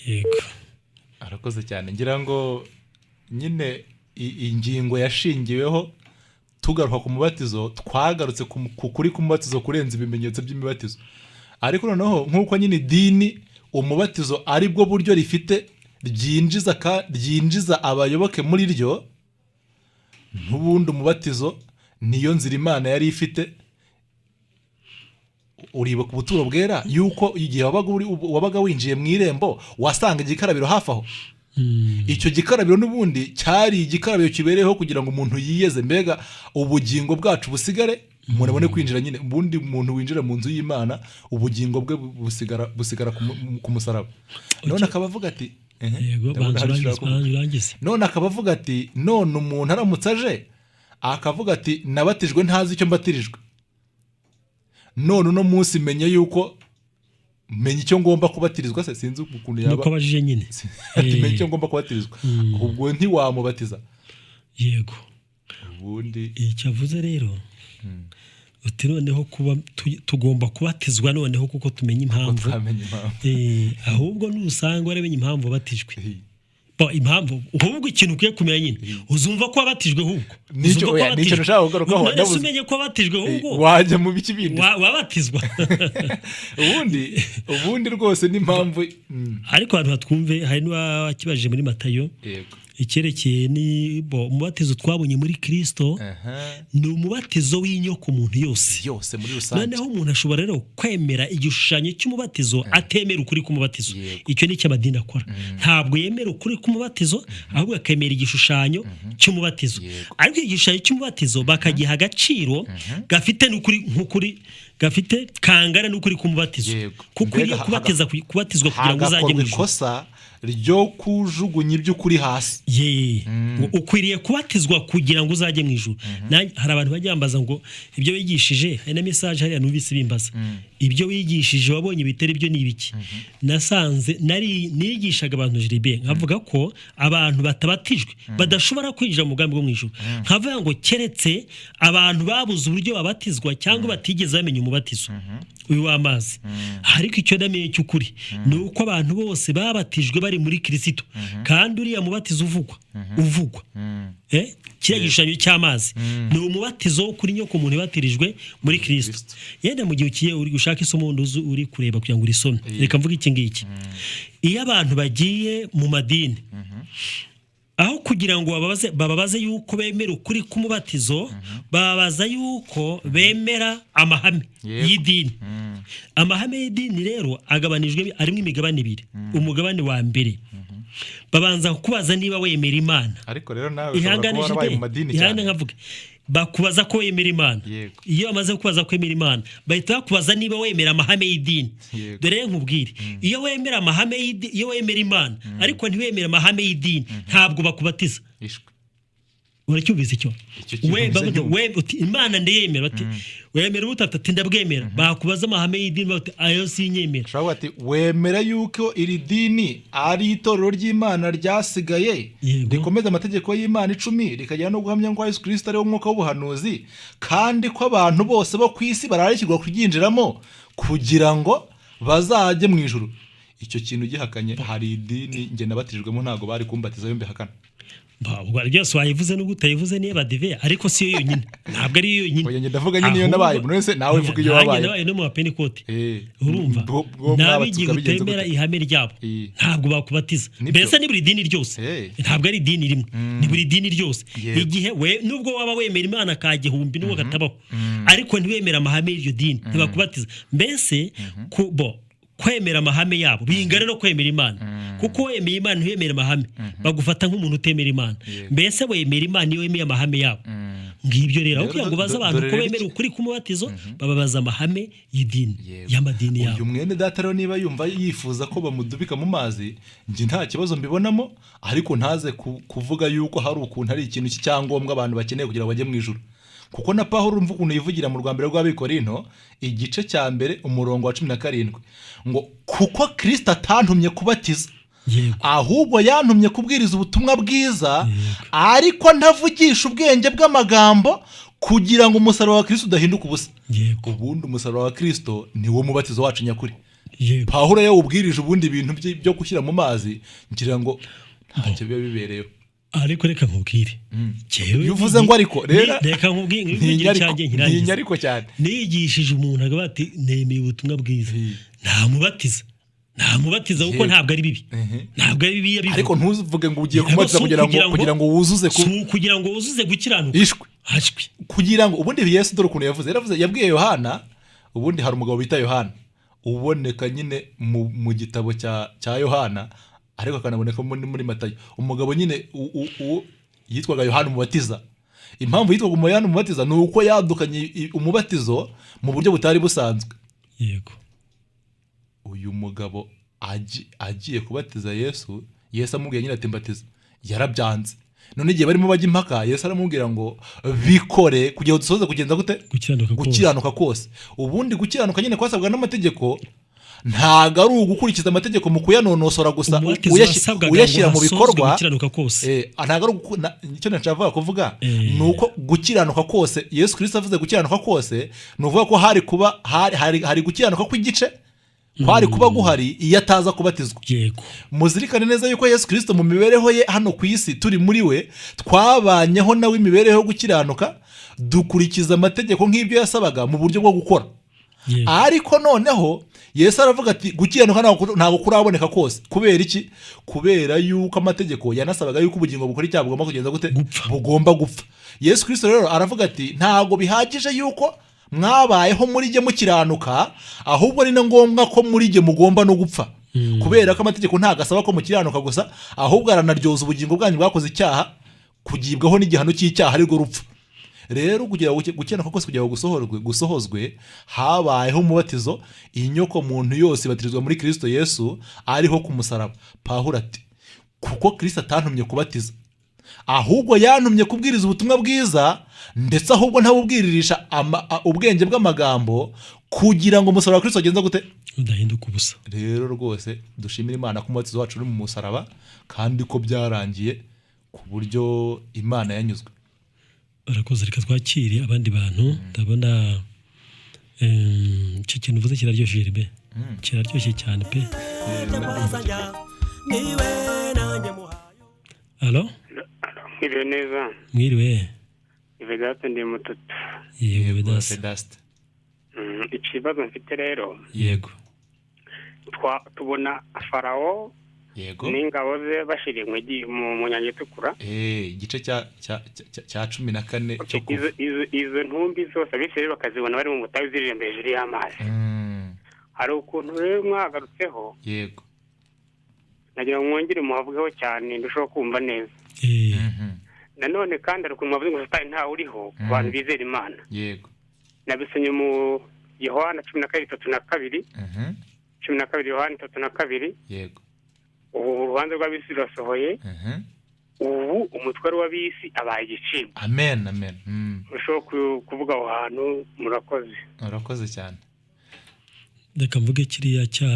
yego arakoze cyane ngira ngo nyine ingingo yashingiweho tugaruka ku mubatizo twagarutse ku kuri ku mubatizo kurenza ibimenyetso by'imibatizo ariko noneho nk'uko nyine idini umubatizo ari bwo buryo rifite ryinjiza abayoboke muri ryo n'ubundi umubatizo niyo nzira Imana yari ifite uribuka ubuturo bwera yuko igihe wabaga winjiye mu irembo wasanga igikarabiro hafi aho icyo gikarabiro n'ubundi cyari igikarabiro kibereyeho kugira ngo umuntu yiyeze mbega ubugingo bwacu busigare umuntu abone kwinjira nyine ubundi umuntu winjira mu nzu y'Imana ubugingo bwe busigara ku musaraba none akaba avuga ati none akaba avuga ati none umuntu aramutse aje akavuga ati nabatijwe ntazi icyo mbatirijwe none uno munsi menye yuko menya icyo ngomba kubatirizwa se sinzi ukuntu yaba nuko abajije nyine menya icyo ngomba kubatirizwa ubwo ntiwamubatiza yego ubundi icyo avuze rero uti noneho kuba tugomba kubatizwa noneho kuko tumenya impamvu ahubwo nusanga waramenye impamvu batijwe impamvu ahubwo ikintu ukwiye kumenya nyine uzumva ko wabatijwe ahubwo nicyo nashaka kugarukaho ndabuze umenye ko wabatijwe ahubwo wajya mu biki bindi wabatizwa ubundi rwose n'impamvu ariko abantu batwumve hari n'uwakibaje muri Matayo yego icyerekeye ni umubatizo twabonye muri Kristo ni umubatizo w'inyoko umuntu yose muri rusange noneho umuntu ashobora rero kwemera igishushanyo cy'umubatizo atemera ukuri k'umubatizo icyo ni cy'amadini akora ntabwo yemera ukuri k'umubatizo ahubwo akemera igishushanyo cy'umubatizo ariko igishushanyo cy'umubatizo bakagiha agaciro gafite n'ukuri gafite kangana n'ukuri k'umubatizo kuko iyo kubatizwa kugira ngo uzajye mu ijuru ryo kujugunya iby'ukuri hasi ukwiriye kubatizwa kugira ngo uzajye mu ijuru hari abantu bajyambaza ngo ibyo wigishije hari na message hariya numvise bimbaza ibyo wigishije wabonye bitari byo nibiki nasanze nigishaga abantu jiribe nkavuga ko abantu batabatijwe badashobora kwinjira mu mugambi wo mu ijuru nkavuga ngo keretse abantu babuze uburyo babatizwa cyangwa batigeze bamenya umubatizo uyu w'amazi ariko icyo namenye cy'ukuri ni uko abantu bose babatijwe bari muri Kristo kandi uriya mubatizo uvugwa kiriya gishushanyo cy'amazi ni umubatizo kuri nyoko umuntu batirijwe muri Kristo yenda mu gihe ukiye uri gushaka isomo uri kureba kugira ngo urisome reka mvuge iki ngiki iyo abantu bagiye mu madini aho kugira ngo bababaze yuko bemera ukuri k'umubatizo bababaza yuko bemera amahame y'idini amahame y'idini rero agabanijwe arimo imigabane ibiri umugabane wa mbere babanza kukubaza niba wemera Imana ariko rero nawe ushobora kuba warabaye mu madini cyane nkavuga bakubaza ko wemera Imana iyo bamaze kukubaza ko wemera Imana bahita bakubaza niba wemera amahame y'idini dore nkubwire iyo wemera amahame y'idini iyo wemera Imana ariko ntiwemera amahame y'idini ntabwo bakubatiza uracyumvise icyo we uti imana ndeyemera bati wemera ubutatu ati ndabwemera bakubaza amahame y'idini bati ayo sinyemera shaho ati wemera yuko iri dini ari itorero ry'Imana ryasigaye rikomeza amategeko y'Imana 10 rikajya no guhamya ngo Yesu Kristo ari umwuka w'ubuhanuzi kandi ko abantu bose bo kwisi bararikirwa kuryinjiramo kugira ngo bazajye mu ijuru. Icyo kintu gihakanye hari idini nge nabatijwemo ntago bari kumbatiza yo mbihakana. Ubwo byose wayivuze no gutayivuze niye badive ariko si yo yonyine ntabwo ari yo yonyine. Oya nge ndavuga nyine iyo nabaye buri wese nawe vuga iyo wabaye. Nabaye no mu Pentecote. Urumva nabigiye gutemera ihame ryabo ntabwo bakubatiza. Mbese ni buri dini ryose ntabwo ari dini rimwe ni buri dini ryose. Igihe we nubwo waba wemera Imana ka gihumbi n'uwo gatabaho ariko ntiwemera amahame y'iryo dini ntibakubatiza. Mbese kubo kwemera amahame yabo bingana no kwemera Imana kuko wemera Imana ntiyemera amahame bagufata nk'umuntu utemera Imana. Mbese wemera Imana iyo wemeye amahame yabo ngibyo rero kugira ngo baza abantu ko bemera ukuri kumubatizo bababaza amahame y'idini y'amadini yabo. Uyu mwene data rero niba yumva yifuza ko bamudubika mu mazi nje nta kibazo mbibonamo ariko ntaze kuvuga yuko hari ukuntu ari ikintu cy'icyangombwa abantu bakeneye kugira bajye mu ijuru. Kuko na Pawulo umva ukuntu yivugira mu rwambere rw'Abikorinto igice cya mbere umurongo wa 17 ngo kuko Kristo atantumye kubatiza ahubwo yantumye kubwiriza ubutumwa bwiza ariko ntavugisha ubwenge bw'amagambo kugira ngo umusaraba wa Kristo udahinduka ubusa. Ubundi umusaraba wa Kristo ni wo mubatizo wacu nyakuri. Pawulo yawubwirije ubundi ibintu byo gushyira mu mazi ngira ngo ntacyo biba bibereyeho. Ariko reka nkubwire yuvuze ngo ariko reka nkubwire ntinyariko cyane nigishije umuntu agabati nemeye ubutumwa bwiza ntamubatiza kuko ntabwo ari bibi ntabwo ari bibi ariko ntuvuge ngo ugiye kumubatiza kugira ngo wuzuze kugira ngo wuzuze gukiranuka ishwe kugira ngo ubundi Yesu dore ukuntu yavuze yabwiye Yohana ubundi hari umugabo bita Yohana uboneka nyine mu gitabo cya Yohana ariko akanaboneka muri Matayo. Umugabo nyine yitwaga Yohana umubatiza. Impamvu yitwaga Yohana umubatiza ni uko yadukanye umubatizo mu buryo butari busanzwe. Yego. Uyu mugabo agiye kubatiza Yesu amubwiye nyine ati mbatiza. Yarabyanze. None igihe barimo bajya impaka Yesu aramubwira ngo bikore kugira udusoze kugenza gute gukiranuka kose. Ubundi gukiranuka nyine kwasabwa n'amategeko ntago ari ugukurikiza amategeko mu kuyanonosora gusa uyashyira mu bikorwa ntago ari icyo nashaka kuvuga nuko gukiranuka kose Yesu Kristo avuze gukiranuka kose nuvuga ko hari gukiranuka kw'igice kwari kuba guhari iyo ataza kubatizwa. Muzirikane neza yuko Yesu Kristo mu mibereho ye hano ku isi turi muri we twabanyeho nawe imibereho yo gukiranuka dukurikiza amategeko nk'ibyo yasabaga mu buryo bwo gukora. Ariko noneho Yesu aravuga ati gukiranuka ntago kuraboneka kose. Kubera iki? Kubera yuko amategeko yanasabaga yuko ubugingo bukora icyaha bugomba kugenza gute bugomba gupfa. Yesu Kristo rero aravuga ati ntago bihagije yuko mwabayeho muri jye mukiranuka ahubwo ni na ngombwa ko muri jye mugomba no gupfa. Kubera ko amategeko ntago asaba ko mukiranuka gusa ahubwo aranaryoza ubugingo bwanyu bwakoze icyaha kugibwaho n'igihano cy'icyaha ari rwo rupfu. Rero kugira gukiranuka kose kugira gusohozwe habayeho umubatizo inyoko muntu yose batirizwa muri Kristo Yesu ariho ku musaraba. Pawulo ati kuko Kristo atantumye kubatiza ahubwo yantumye kubwiriza ubutumwa bwiza ndetse ahubwo ntabubwiririsha ubwenge bw'amagambo kugira ngo umusaraba wa Kristo agenza gute udahinduka ubusa. Rero rwose dushimira Imana ko umubatizo wacu uri mu musaraba kandi ko byarangiye ku buryo Imana yanyuzwe. Urakoze reka twakire abandi bantu ndabona icyo kintu uvuze kiraryoshye Gilbert kiraryoshye cyane pe. Allo mwiriwe neza. Mwiriwe Vedaste ndi mututu. Yego Vedaste. Ikibazo mfite rero yego tubona Farawo yego n'ingabo ze bashiriye mu nyanja itukura igice cya 14 cyo izo ntumbi zose abisirayeli bakazibona bari mu butayu ziririmbye hejuru y'amazi. Hari ukuntu rero mwagarutseho yego nagira ngo mwongere muhavugeho cyane ndushaho kumva neza. Nanone kandi ari ukuntu mwavuze ngo Satani ntawe uriho abantu bizera Imana. Yego nabisomye mu Yohana 12:32 12 Yohana 3:2 yego urubanza rw'abisi rurasohoye ubu umutware w'abisi abaye igiciro. amen urashobora kuvuga aho hantu. Murakoze. urakoze cyane. reka mvuge kiriya cya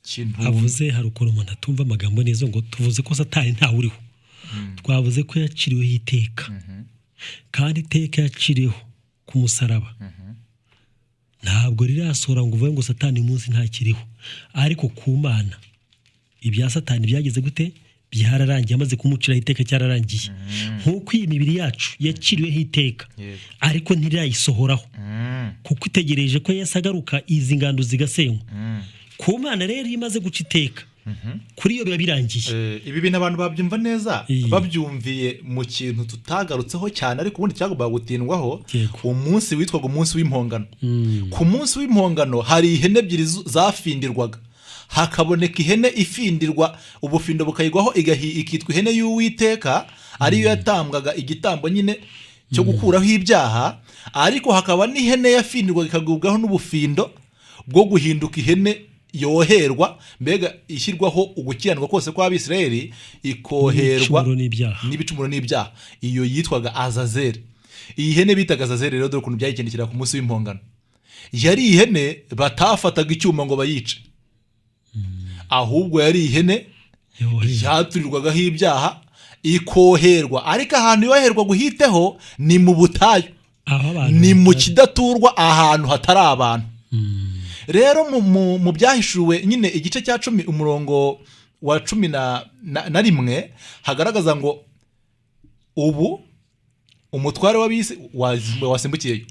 kintu havuze hari ukuntu umuntu atumva amagambo neza ngo tuvuze ko satani ntawe uriho. twavuze ko yaciriweho iteka kandi iteka yaciriweho ku musaraba ntabwo rirasohora ngo uvuge ngo satani munsi ntakiriho, ariko ku Mana ibya satani byageze gute? byararangiye, amaze kumuciraho iteka cyararangiye. nk'uko iyi mibiri yacu yaciriweho iteka ariko ntirayisohoraho kuko itegereje ko Yesu agaruka izi ngando zigasenywa. ku Mana rero imaze guca iteka kuri iyo biba birangiye. ibi bintu abantu babyumva neza babyumviye mu kintu tutagarutseho cyane, ariko ubundi cyagombaga gutindwaho umunsi witwaga umunsi w'impongano. ku munsi w'impongano hari ihene ebyiri zafindirwaga, hakaboneka ihene ifindirwa ubufindo bukayigwaho ikitwa ihene y'Uwiteka, ariyo yatambwaga igitambo nyine cyo gukuraho ibyaha, ariko hakaba n'ihene yafindirwaga ikagubwaho n'ubufindo bwo guhinduka ihene yoherwa, mbega ishyirwaho ugukiranwa kose kw'Abisirayeli, ikoherwa n'ibicumuro n'ibyaha. iyo yitwaga Azazeli. iyi hene bitaga Azazeli rero dore ukuntu byayigendekera ku munsi w'impongano. yari ihene batafataga icyuma ngo bayice, ahubwo yari ihene yaturirwagaho ibyaha ikoherwa, ariko ahantu yoherwa guhiteho ni mu butayu, ni mu kidaturwa, ahantu hatari abantu. rero mu byahishuwe nyine igice cya 10 umurongo wa 11 hagaragaza ngo ubu umutware w'abisi wasimbukiyeyo.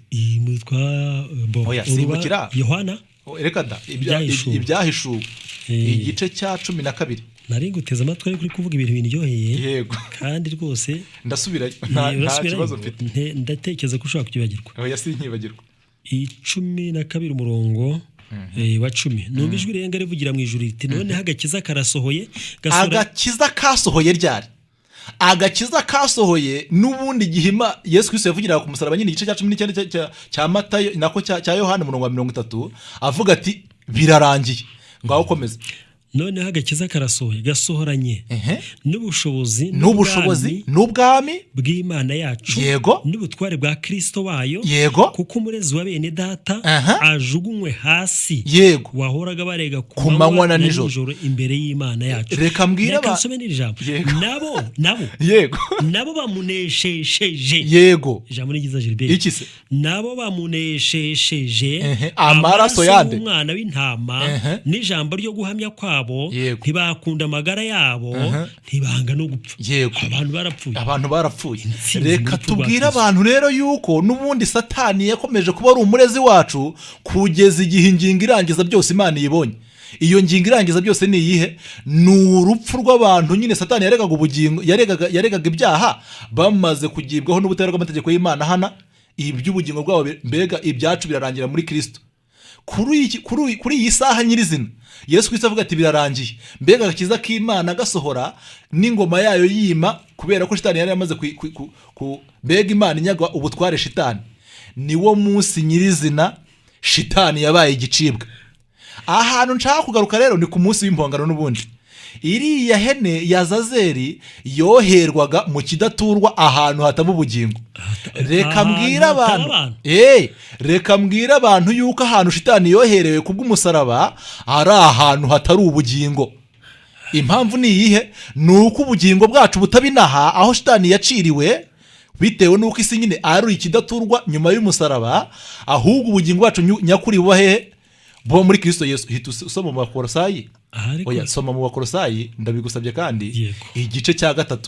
Simbukira Yohana reka da ibyahishuwe igice cya 12. nari nguteze amatwi ari kuri kuvuga ibintu biryoheye. yego kandi rwose ndasubira nta kibazo mfite. ndatekereza ko ushobora kubyibagirwa. oya sinkibagirwa. 12 umurongo wa 10 numva ijwi rirenga rivugira mu ijuru riti noneho agakiza karasohoye. agakiza kasohoye ryari? agakiza kasohoye n'ubundi gihima Yesu Kristo yavugiraga ku musaraba nyine igice cya 19 cya Matayo nako cya Yohana umurongo wa 30 avuga ati birarangiye. ngaho komeza. noneho agakiza karasohoye gasohoranye n'ubushobozi n'ubwami bw'Imana yacu, yego, n'ubutware bwa Kristo wayo, yego, kuko umurezi wa bene data ajugunywe hasi, yego, wahoraga barega ku manywa na nijoro imbere y'Imana yacu. reka mbwira nabo bamuneshesheje, yego, ijambo rigiza Gilbert, iki se? nabo bamuneshesheje amaraso yande umwana w'intama n'ijambo ryo guhamya kwabo, ntibakunda amagara yabo, ntibanga no gupfa. abantu barapfuye. reka tubwire abantu rero yuko n'ubundi satani yakomeje kuba ari umurezi wacu kugeza igihe ingingo irangiza byose Imana yibonye. iyo ngingo irangiza byose ni iyihe? ni urupfu rw'abantu nyine satani yaregaga ubugingo, yaregaga ibyaha, bamaze kugibwaho n'ubutabera bw'amategeko y'Imana hana iby'ubugingo bwabo, mbega ibyacu birarangira muri Kristo. kuri iyi saha nyirizina Yesu Kristo avuga ati birarangiye, mbega agakiza k'Imana gasohora n'ingoma yayo yima, kubera ko shitani yari yamaze mbega Imana inyaga ubutware shitani. niwo munsi nyirizina shitani yabaye igicibwa. ahantu nshaka kugaruka rero ni ku munsi w'impongano. n'ubundi iriya hene ya Azazeli yoherwaga mu kidaturwa, ahantu hataba ubugingo. reka mbwira abantu yuko ahantu shitani yoherewe kubw'umusaraba ari ahantu hatari ubugingo. impamvu ni iyihe? ni uko ubugingo bwacu butabinaha aho shitani yaciriwe, bitewe n'uko isi nyine ari ikidaturwa nyuma y'umusaraba, ahubwo ubugingo bwacu nyakuri buba hehe? buba muri Kristo Yesu. hita usoma mu Bakolosayi, soma mu Bakolosayi ndabigusabye, kandi igice cya 3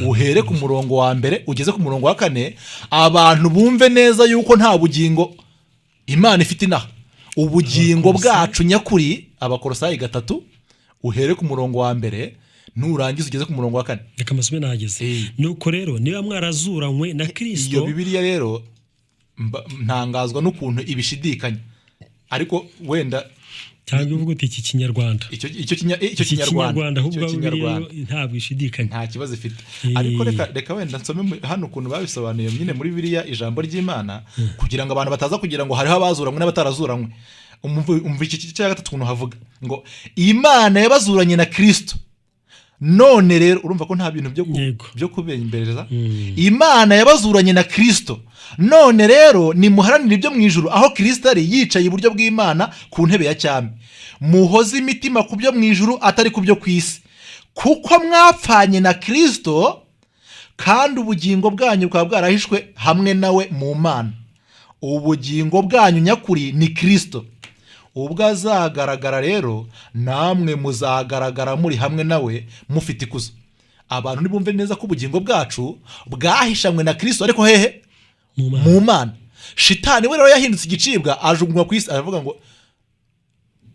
uhere ku murongo wa mbere ugeze ku murongo wa 4, abantu bumve neza yuko nta bugingo Imana ifite inaha. ubugingo bwacu nyakuri. Abakolosayi 3 uhere ku murongo wa mbere nurangiza ugeze ku murongo wa 4. reka masome nahageze. nuko rero niba mwarazuranywe na Kristo. iyo Bibiliya rero ntangazwa n'ukuntu ibishidikanya, ariko wenda cyangwa uvuga uti iki Kinyarwanda, icyo Kinyarwanda ahubwo ntabwo ishidikanya, nta kibazo ifite. ariko reka wenda nsome hano ukuntu babisobanuye nyine muri Bibiliya ijambo ry'Imana, kugira ngo abantu bataza kugira ngo hariho abazuranywe n'abatarazuranywe. umva iki cya 3 ukuntu havuga ngo Imana yabazuranye na Kristo none rero urumva ko nta bintu byo kubembereza. Imana yabazuranye na Kristo, none rero nimuharanire ibyo mu ijuru aho Kristo ari yicaye iburyo bw'Imana ku ntebe ya cyami. Muhoze imitima ku byo mu ijuru atari ku byo ku isi, kuko mwapfanye na Kristo kandi ubugingo bwanyu bukaba bwarahishwe hamwe nawe mu Mana. Ubugingo bwanyu nyakuri ni Kristo. Ubwo azagaragara rero namwe muzagaragara muri hamwe nawe mufite ikuzo. Abantu nibumve neza ko ubugingo bwacu bwahishanywe na Kristo, ariko hehe? Mu Mana. Shitani we rero yahindutse igicibwa, ajugunywa ku isi, aravuga ngo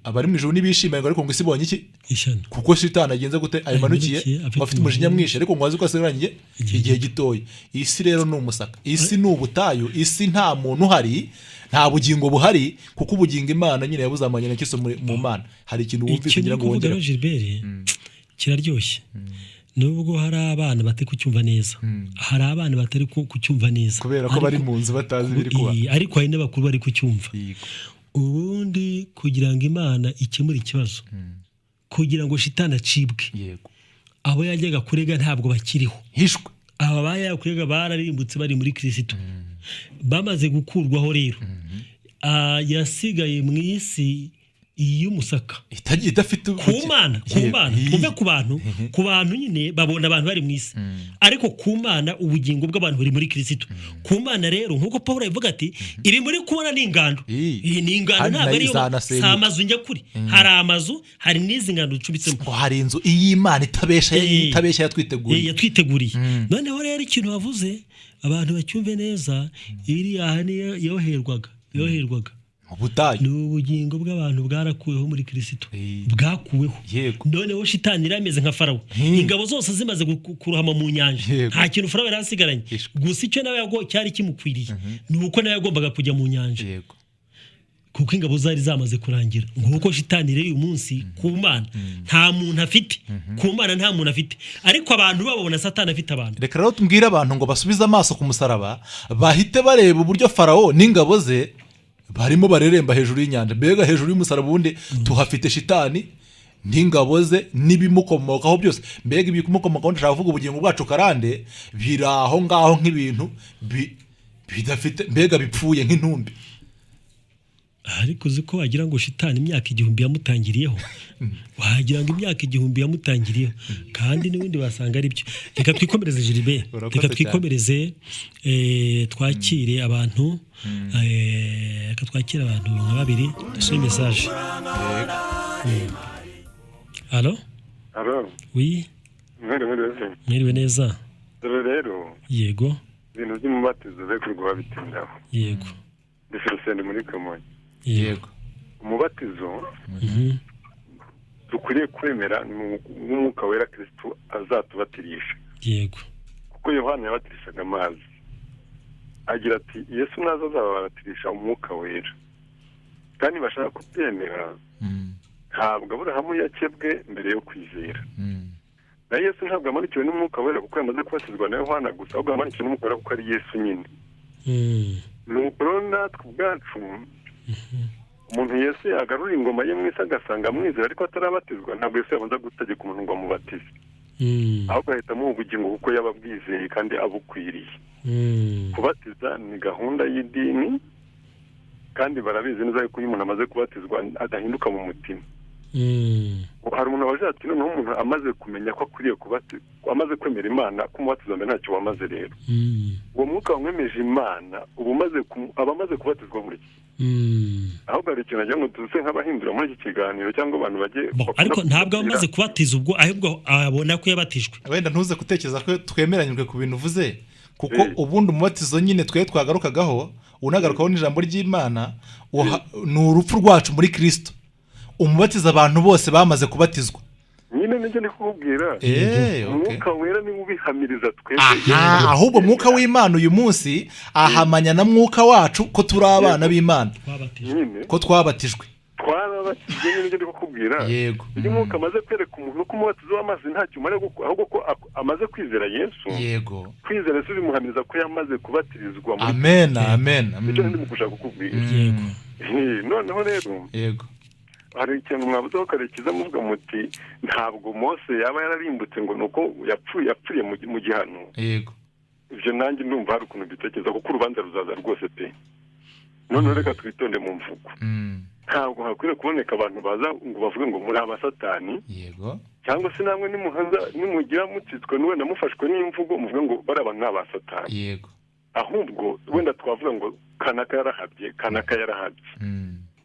abari mu ijuru nibishimye, ariko ngo isi ibonye iki? Ishyano. Kuko Shitani agenze gute? Ayimanukiye bafite umujinya mwinshi, ariko ngo azi ko asigaranye igihe gitoya. Isi rero ni umusaka, isi ni ubutayu, isi nta muntu uhari, nta bugingo buhari, kuko ubugingo Imana nyine yabuzamanye na Kristo mu Mana. Hari ikintu wumvise ngira ngo wongere. Gilbert kiraryoshye. Nubwo hari abana batari kucyumva neza, hari abana batari kucyumva neza kubera ko bari mu nzu batazi biri kuba, ariko hari n'abakuru bari kucyumva. Ubundi kugira ngo Imana ikemure ikibazo, kugira ngo Shitani acibwe, abo yajyaga kurega ntabwo bakiriho, hishwe. Aba baya kurega bararimbutse bari muri Kristo, bamaze gukurwaho rero yasigaye mu isi y'umusaka idafite ku Mana. Tuve ku bantu nyine babona abantu bari mu isi, ariko ku Mana ubugingo bw'abantu buri muri Kristo. Ku Mana rero nkuko Paulo yavuga ati ibi muri kubona ni ingando, ni ingando ntabwo ariyo amazu njya kuri. Hari amazu, hari n'izi ngando ucubitsemo, hari inzu y'Imana itabesha yatwiteguriye. Noneho rero ikintu wavuze abantu bacyumve neza, iri aha niyo yoherwaga ubutayu, ni ubugingo bw'abantu bwarakuweho muri Kristo, bwakuweho. Noneho Shitani irameze nka Farawo, ingabo zose zimaze kurohama mu nyanja, nta kintu Farawo yari asigaranye. Gusa icyo nawe cyari kimukwiriye ni uko nawe yagombaga kujya mu nyanja, kuko ingabo zari zamaze kurangira. Nguko Shitani rero uyu munsi ku Mana nta muntu afite, ku Mana nta muntu afite, ariko abantu babona Satani afite abantu. Reka rero tumbwire abantu ngo basubize amaso ku musaraba, bahite bareba uburyo Farawo n'ingabo ze barimo bareremba hejuru y'inyanja. Mbega hejuru y'umusaraba ubundi tuhafite Shitani n'ingabo ze n'ibimukomokaho byose. Mbega ibimukomokaho ndashaka kuvuga ubugingo bwacu karande biri aho ngaho nk'ibintu bidafite, mbega bipfuye nk'intumbi. Ariko uzi ko wagira ngo Shitani imyaka 1000 yamutangiriyeho, wagira ngo imyaka 1000 yamutangiriyeho, kandi n'ubundi basanga ari byo. Reka twikomereze Gilbert, reka twikomereze twakire abantu, reka twakire abantu nka babiri dusome message. Allo? Allo? Oui. Mwiriwe neza. Rero yego, ibintu by'umubatizo be kurwa bitindaho. Yego. Ndifurusende muri Kamonyi. Yego. Umubatizo dukwiriye kwemera n'umwuka wera Kristo azatubatirisha. Yego. Kuko Yohana yabatirishaga amazi, agira ati Yesu nazo azababatirisha umwuka wera, kandi bashaka kubyemera ntabwo Aburahamu yakebwe mbere yo kwizera. Na Yesu ntabwo amanikiwe n'umwuka wera kuko yamaze kubatizwa na Yohana gusa, ahubwo amanikiwe n'umwuka wera kuko ari Yesu nyine. Nuko rero natwe ubwacu umuntu Yesu yagarura ingoma ye mu isi agasanga amwizera ariko atarabatizwa, ntabwo Yesu yabanza gutegeka umuntu ngo amubatize, ahubwo ahitamo ubugingo kuko yababwizeye kandi abukwiriye. Kubatiza ni gahunda y'idini, kandi barabizi neza ko iyo umuntu amaze kubatizwa adahinduka mu mutima. Hari umuntu waje ati noneho umuntu amaze kumenya ko akwiriye kubatizwa, amaze kwemera Imana, kumubatiza mbere ntacyo wamaze rero. Uwo mwuka wamwemeje Imana aba amaze kubatizwa muri iki. Ahubwo hari ikintu nagira ngo tuze nk'abahindura muri iki kiganiro cyangwa abantu bagiye, ariko ntabwo amaze kubatiza ubwo, ahubwo abona ko yabatijwe. Wenda ntuze gutekereza ko twemeranyijwe ku bintu uvuze, kuko ubundi umubatizo nyine twe twagarukagaho unagarukaho n'ijambo ry'Imana, ni urupfu rwacu muri Kristo. Umubatiza abantu bose bamaze kubatizwa. Nyine nijye ndi kukubwira, umwuka wera ni ubihamiriza twese. Ahubwo mwuka w'Imana uyu munsi ahamanya na mwuka wacu ko turi abana b'Imana, ko twabatijwe. Twarabatijwe nyine nijye ndi kukubwira. Yego. Iyo umwuka amaze kwereka umuntu ko umubatizo w'amazi ntacyo umara, ahubwo ko amaze kwizera Yesu. Yego. Kwizera Yesu bimuhamiriza ko yamaze kubatirizwa muri. Amen, amen. Nicyo ndi mukushaka kukubwira. Yego. Noneho rero. Yego. hari ikintu mwabuzeho karekiza muvuga muti ntabwo Mose yaba yararimbutse ngo nuko yapfuye mu gihano. Yego. Ibyo nanjye ndumva hari ukuntu bitekereza kuko urubanza ruzaza rwose pe. None reka twitonde mu mvugo. Ntabwo hakwiriye kuboneka abantu baza ngo bavuge ngo muri abasatani. Yego. Cyangwa se namwe nimugira mutsitswe wenda mufashwe n'imvugo muvuge ngo bari abantu n'abasatani. Yego. Ahubwo wenda twavuga ngo kanaka yarahabye.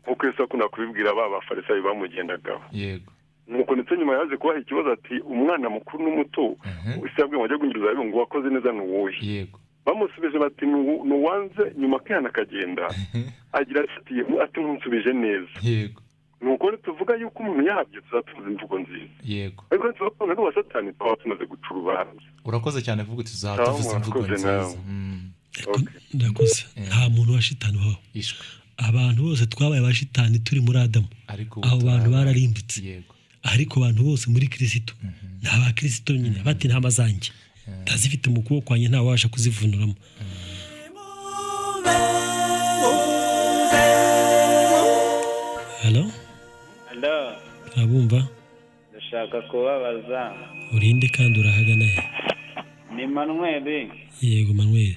Nkuko Yesu akunda kubibwira b'abafarisayo bamugendagaho. Yego. Nuko ndetse nyuma yaje kubaha ikibazo ati umwana mukuru n'umuto ese yabwiye ngo ajye guhinduriza ngo wakoze neza ni wowe. Yego. Bamusubije bati nuwanze nyuma kwihana akagenda agira ati nkunsubije neza. Yego. Nuko tuvuga yuko umuntu yahabye tuzatuza imvugo nziza. Yego. Ariko tuzakunda ko basatani twaba tumaze guca urubanza. Urakoze cyane vuga uti tuzatuza imvugo nziza. Ndakoze nta muntu washitani waho. Abantu bose twabaye abashitani turi muri Adamu. Abo bantu bararimbitse. Yego. Ariko abantu bose muri Kristo ni abakristo nyine bati ntama zanjye ndazifite mu kuboko kwanjye nta wabasha kuzivunuramo. Hello? Hello. Abumva? Ndashaka kubabaza. Urinde kandi urahagana he? Ni Manuel. Yego Manuel.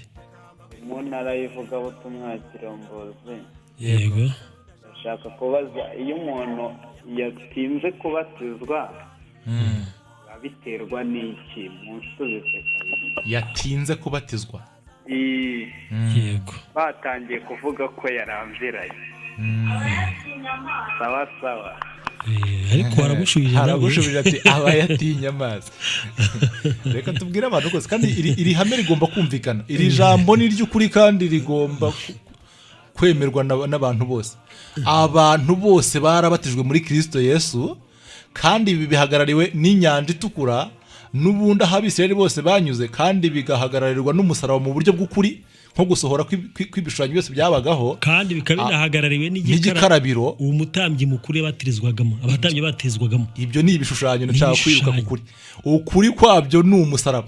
Mu ntara y'ivugabutumwa Kirombozi. Yego. Ndashaka kubaza iyo umuntu yatinze kubatizwa biterwa n'iki munsubize yatinze kubatizwa? Yego. Batangiye kuvuga ko yaramviranye. Sawa. Ariko aragushubije ati aba yatinye amazi. Reka tubwire abantu rwose kandi iri hame rigomba kumvikana. Iri jambo ni ry'ukuri kandi rigomba kwemerwa n'abantu bose. Abantu bose barabatijwe muri Kristo Yesu kandi ibi bihagarariwe n'inyanja itukura n'ubundi aho Abisirayeli bose banyuze kandi bigahagararirwa n'umusaraba mu buryo bw'ukuri nko gusohora kw'ibishushanyo byose byabagaho kandi bikaba binahagarariwe n'igikarabiro umutambyi mukuru yabatizwagamo abatambyi batizwagamo. Ibyo ni ibishushanyo nshaka kwiruka ku kuri. Ukuri kwabyo ni umusaraba.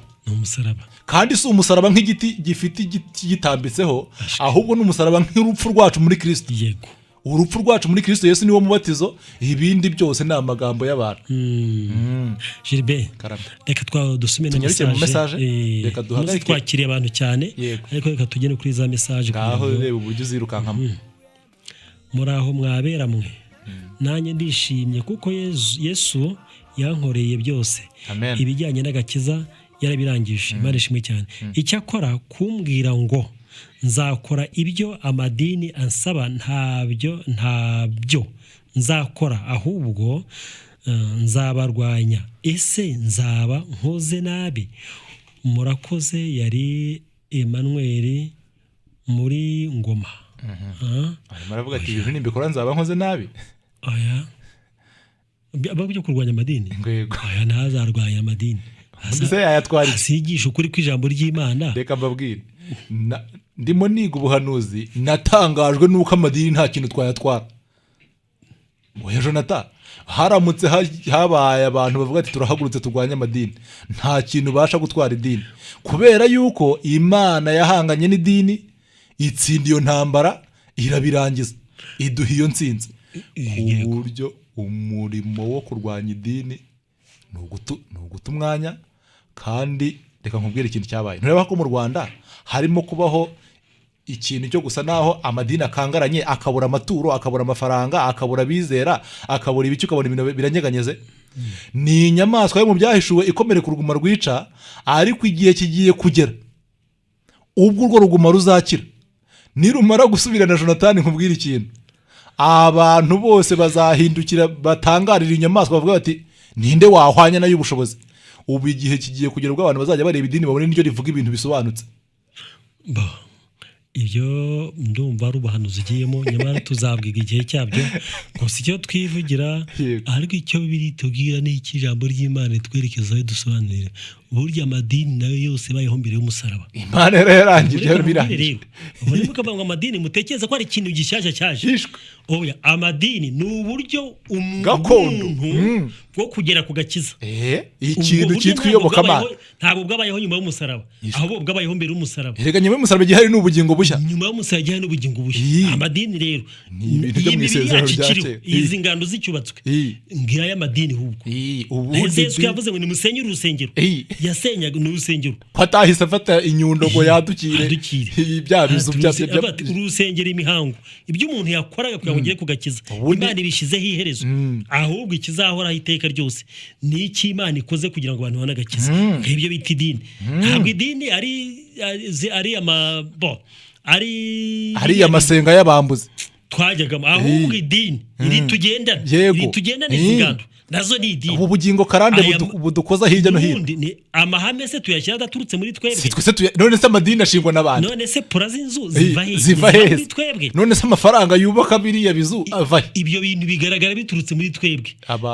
Kandi si umusaraba nk'igiti gifite igiti gitambitseho ahubwo n'umusaraba nk'urupfu rwacu muri Kristo. Yego. Urupfu rwacu muri Kristo Yesu niwo mubatizo, ibindi byose ni amagambo y'abantu. Gilbert, reka dusome na message. Reka duhagarike twakiriye abantu cyane ariko reka tugene kuri za message aho reba uburyo uzirukankamo. Muraho mwabera mwe. Nanjye ndishimye kuko Yesu yankoreye byose. Ibijyanye n'agakiza yarabirangije. Imana ishimwe cyane. Icyakora kumbwira ngo nzakora ibyo amadini ansaba ntabyo nzakora ahubwo nzabarwanya. Ese nzaba nkoze nabi? Murakoze. Yari Emmanuel muri Ngoma. Maravuga ati ibintu nimbikora nzaba nkoze nabi. Oya. Ababyo kurwanya amadini. Ngwego. Oya ntazarwanya amadini. Mbese yayatwara sigisha ukuri kw'ijambo ry'Imana. Reka mbabwire. Ndimo niga ubuhanuzi natangajwe nuko amadini nta kintu twayatwara. Oya Jonathan, haramutse habaye abantu bavuga ati turahagurutse turwanya amadini, nta kintu basha gutwara idini kubera yuko Imana yahanganye n'idini itsinda iyo ntambara irabirangiza iduha iyo ntsinzi. Ku buryo umurimo wo kurwanya idini ni uguta umwanya. Kandi reka nkubwire ikintu cyabaye. Ntureba ko mu Rwanda harimo kubaho ikintu cyo gusa naho amadini akangaranye, akabura amaturo, akabura amafaranga, akabura bizera, akabura ibice, ukabona ibintu biranyeganyeze. Ni inyamaswa yo mu byahishuwe ikomere ku ruguma rwica, ariko igihe kigiye kugera ubwo urwo ruguma ruzakira. Nirumara gusubirana Jonathan nkubwire ikintu, abantu bose bazahindukira batangarira inyamaswa bavuga bati ninde wahwanya nayo ubushobozi. Ubu igihe kigiye kugera ubwo abantu bazajya bareba idini babone n'iryo rivuga ibintu bisobanutse. Ibyo ndumva ari ubuhanuzi ugiyemo, nyamara tuzabwiga igihe cyabyo. Gusa icyo twivugira ariko icyo biri tubwira ni iki ijambo ry'Imana twerekezaho dusobanurire. burya amadini nayo yose bayeho mbere y'umusaraba. Imana yarangije yarabirangije. Ubone mukavuga ngo amadini mutekereza ko ari ikintu gishyashya cyaje. Oya, amadini ni uburyo gakondo bwo kugera ku gakiza. Ikintu cyitwa iyobokamana. Ntabwo bwabayeho nyuma y'umusaraba, ahubwo bwabayeho mbere y'umusaraba. Erega nyuma y'umusaraba gihari n'ubugingo bushya. Nyuma y'umusaraba gihari n'ubugingo bushya. Amadini rero ni ibintu byo mwisezerano ryacu. Izi ngando zicyubatswe. Ngira y'amadini hubwo. Yesu yavuze ngo nimusenye urusengero. Yasenyaga n'urusengero. Patahise afata inyundo ngo yadukire. Ibya bizu bya urusengero imihango. Ibyo umuntu yakoraga kugira ngo ugere ku gakiza. Imana ibishizeho iherezo. Ahubwo ikizahoraho iteka ryose ni iki Imana ikoze kugira ngo abantu babone agakiza. Ibyo bita idini. Ntabwo idini ari amasenga y'abambuzi twajyagamo, ahubwo idini ritugendana izi ngando nazo ni idini. Ubu bugingo karande budukoza hirya no hino. Amahame se tuyashyira adaturutse muri twebwe. None se amadini ashingwa n'abandi. None se pura z'inzu ziva he? None se amafaranga yubaka biriya bizu ava he? Ibyo bintu bigaragara biturutse muri twebwe.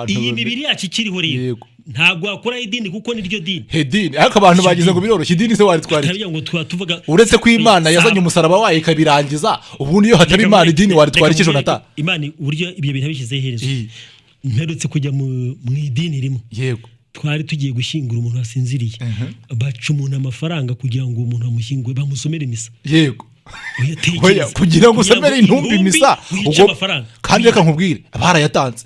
Iyi mibiri yacu ikiriho rero ntabwo wakora idini kuko niryo dini. Idini ariko abantu bagize ngo biroroshye. Idini se waritwara uretse ko Imana yazanye umusaraba wayo ikabirangiza. Ubundi iyo hatari Imana idini waritwara iki Jonathan? Imana uburyo ibyo bintu bishyize iherezo. Mperutse kujya mu idini rimwe. Yego. Twari tugiye gushyingura umuntu wasinziriye. Baca umuntu amafaranga kugira ngo umuntu amushyingure bamusomere misa. Yego. Oya kugira ngo usomere intumbi misa ubwo kandi reka nkubwire barayatanze.